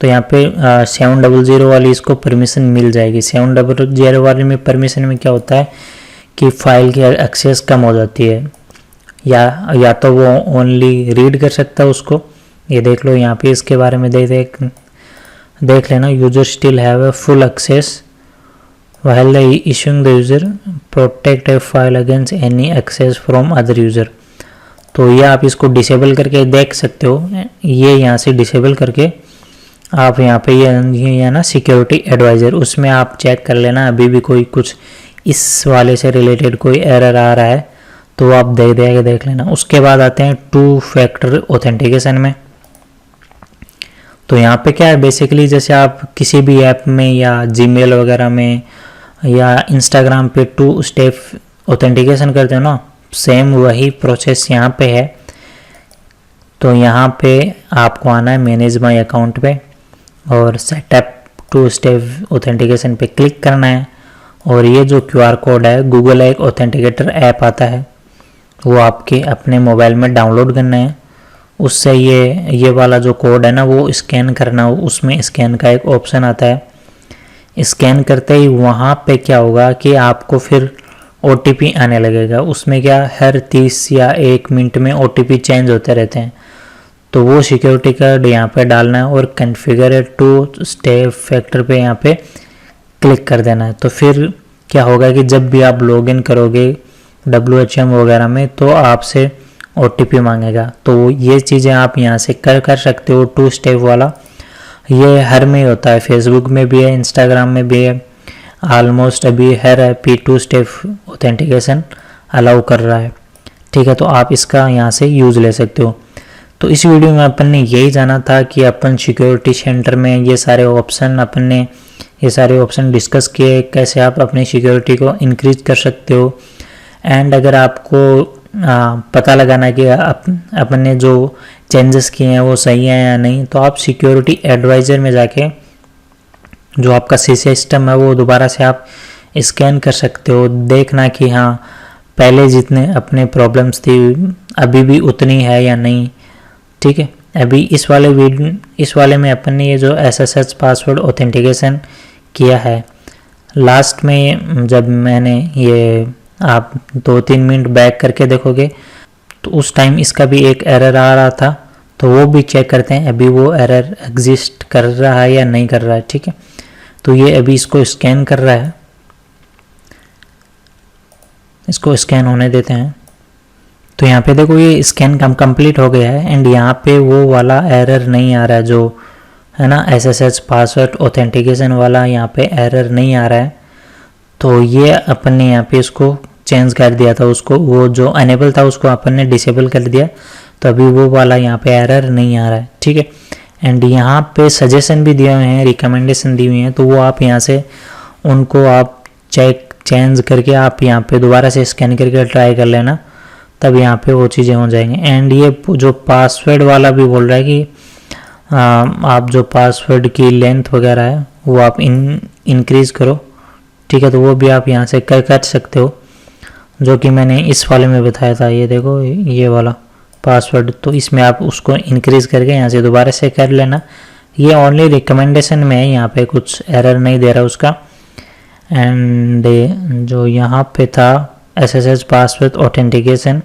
तो यहाँ पे 700 वाली इसको परमिशन मिल जाएगी। 700 वाले में परमिशन में क्या होता है कि फाइल की एक्सेस कम हो जाती है, या तो वो ओनली रीड कर सकता है उसको। ये देख लो यहाँ पे इसके बारे में देख लेना। User still have a full access while issuing the user protect a file against any access from other user। तो ये आप इसको डिसेबल करके देख सकते हो। ये यहाँ से डिसेबल करके आप यहाँ पे ये ना सिक्योरिटी एडवाइज़र, उसमें आप चेक कर लेना अभी भी कोई कुछ इस वाले से रिलेटेड कोई एरर आ रहा है तो आप देख लेना। उसके बाद आते हैं 2 फैक्टर ऑथेंटिकेशन में। तो यहाँ पे क्या है बेसिकली, जैसे आप किसी भी ऐप में या जीमेल वगैरह में या इंस्टाग्राम पे 2 स्टेप ऑथेंटिकेशन करते हो ना, सेम वही प्रोसेस यहाँ पे है। तो यहाँ पे आपको आना है मैनेज माई अकाउंट पे और सेटअप 2 स्टेप ऑथेंटिकेशन पे क्लिक करना है, और ये जो QR कोड है, गूगल एक ऑथेंटिकेटर ऐप आता है, वो आपके अपने मोबाइल में डाउनलोड करना है। उससे ये वाला जो कोड है ना वो स्कैन करना, उसमें स्कैन का एक ऑप्शन आता है। स्कैन करते ही वहाँ पे क्या होगा कि आपको फिर OTP आने लगेगा। उसमें क्या हर 30 या 1 मिनट में OTP चेंज होते रहते हैं। तो वो सिक्योरिटी कोड यहाँ पे डालना है और कॉन्फ़िगर टू स्टेप फैक्टर पे यहाँ पे क्लिक कर देना है। तो फिर क्या होगा कि जब भी आप लॉगिन करोगे WHM वगैरह में तो आपसे OTP मांगेगा। तो ये चीज़ें आप यहाँ से कर सकते हो 2 स्टेप वाला। ये हर में ही होता है, फेसबुक में भी है, इंस्टाग्राम में भी है, ऑलमोस्ट अभी हर ऐप 2 स्टेप ऑथेंटिकेशन अलाउ कर रहा है। ठीक है, तो आप इसका यहाँ से यूज़ ले सकते हो। तो इस वीडियो में अपन ने यही जाना था कि अपन सिक्योरिटी सेंटर में ये सारे ऑप्शन डिस्कस किए, कैसे आप अपनी सिक्योरिटी को इंक्रीज कर सकते हो। एंड अगर आपको पता लगाना कि अपन ने जो चेंजेस किए हैं वो सही है या नहीं, तो आप सिक्योरिटी एडवाइज़र में जाके जो आपका सिस्टम है वो दोबारा से आप स्कैन कर सकते हो, देखना कि हाँ पहले जितने अपने प्रॉब्लम्स थी अभी भी उतनी है या नहीं। ठीक है, अभी इस वाले में अपन ने ये जो SSH पासवर्ड ऑथेंटिकेशन किया है, लास्ट में जब मैंने ये आप 2-3 मिनट बैक करके देखोगे तो उस टाइम इसका भी एक एरर आ रहा था, तो वो भी चेक करते हैं अभी वो एरर एग्जिस्ट कर रहा है या नहीं कर रहा है। ठीक है, तो ये अभी इसको स्कैन कर रहा है, इसको स्कैन होने देते हैं। तो यहाँ पे देखो ये स्कैन कंप्लीट हो गया है एंड यहाँ पे वो वाला एरर नहीं आ रहा है जो है ना SSH पासवर्ड ऑथेंटिकेशन वाला, यहाँ पे एरर नहीं आ रहा है। तो ये अपन ने यहाँ पे इसको चेंज कर दिया था, उसको वो जो अनेबल था उसको अपन ने डिसेबल कर दिया, तो अभी वो वाला यहाँ पे एरर नहीं आ रहा है। ठीक है, एंड यहाँ पे सजेशन भी दिए हुए हैं, रिकमेंडेशन दी हुई हैं, तो वो आप यहाँ से उनको आप चेंज करके आप यहाँ पे दोबारा से स्कैन करके ट्राई कर लेना, तब यहाँ पे वो चीज़ें हो जाएंगी। एंड ये जो पासवर्ड वाला भी बोल रहा है कि आप जो पासवर्ड की लेंथ वगैरह है वो आप इंक्रीज़ करो। ठीक है, तो वो भी आप यहाँ से कर सकते हो, जो कि मैंने इस वाले में बताया था। ये देखो ये वाला पासवर्ड, तो इसमें आप उसको इंक्रीज़ करके यहाँ से दोबारा से कर लेना। ये ओनली रिकमेंडेशन में है, यहाँ पे कुछ एरर नहीं दे रहा उसका। एंड जो यहाँ पे था SSH पासवर्ड ऑथेंटिकेशन,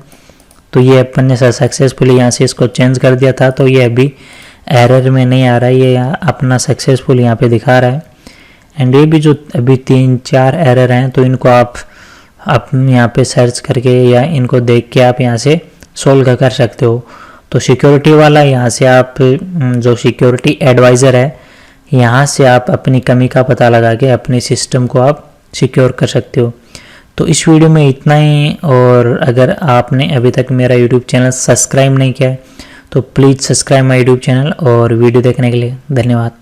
तो ये अपन ने सक्सेसफुली यहाँ से इसको चेंज कर दिया था, तो ये अभी एरर में नहीं आ रहा है, ये अपना सक्सेसफुल यहाँ पे दिखा रहा है। एंड ये भी जो अभी 3-4 एरर हैं, तो इनको आप यहाँ पे सर्च करके या इनको देख के आप यहाँ से सोल्व कर सकते हो। तो सिक्योरिटी वाला यहाँ से आप जो सिक्योरिटी एडवाइज़र है, यहाँ से आप अपनी कमी का पता लगा के अपने सिस्टम को आप सिक्योर कर सकते हो। तो इस वीडियो में इतना ही, और अगर आपने अभी तक मेरा YouTube चैनल सब्सक्राइब नहीं किया है तो please subscribe my YouTube channel. और वीडियो देखने के लिए धन्यवाद।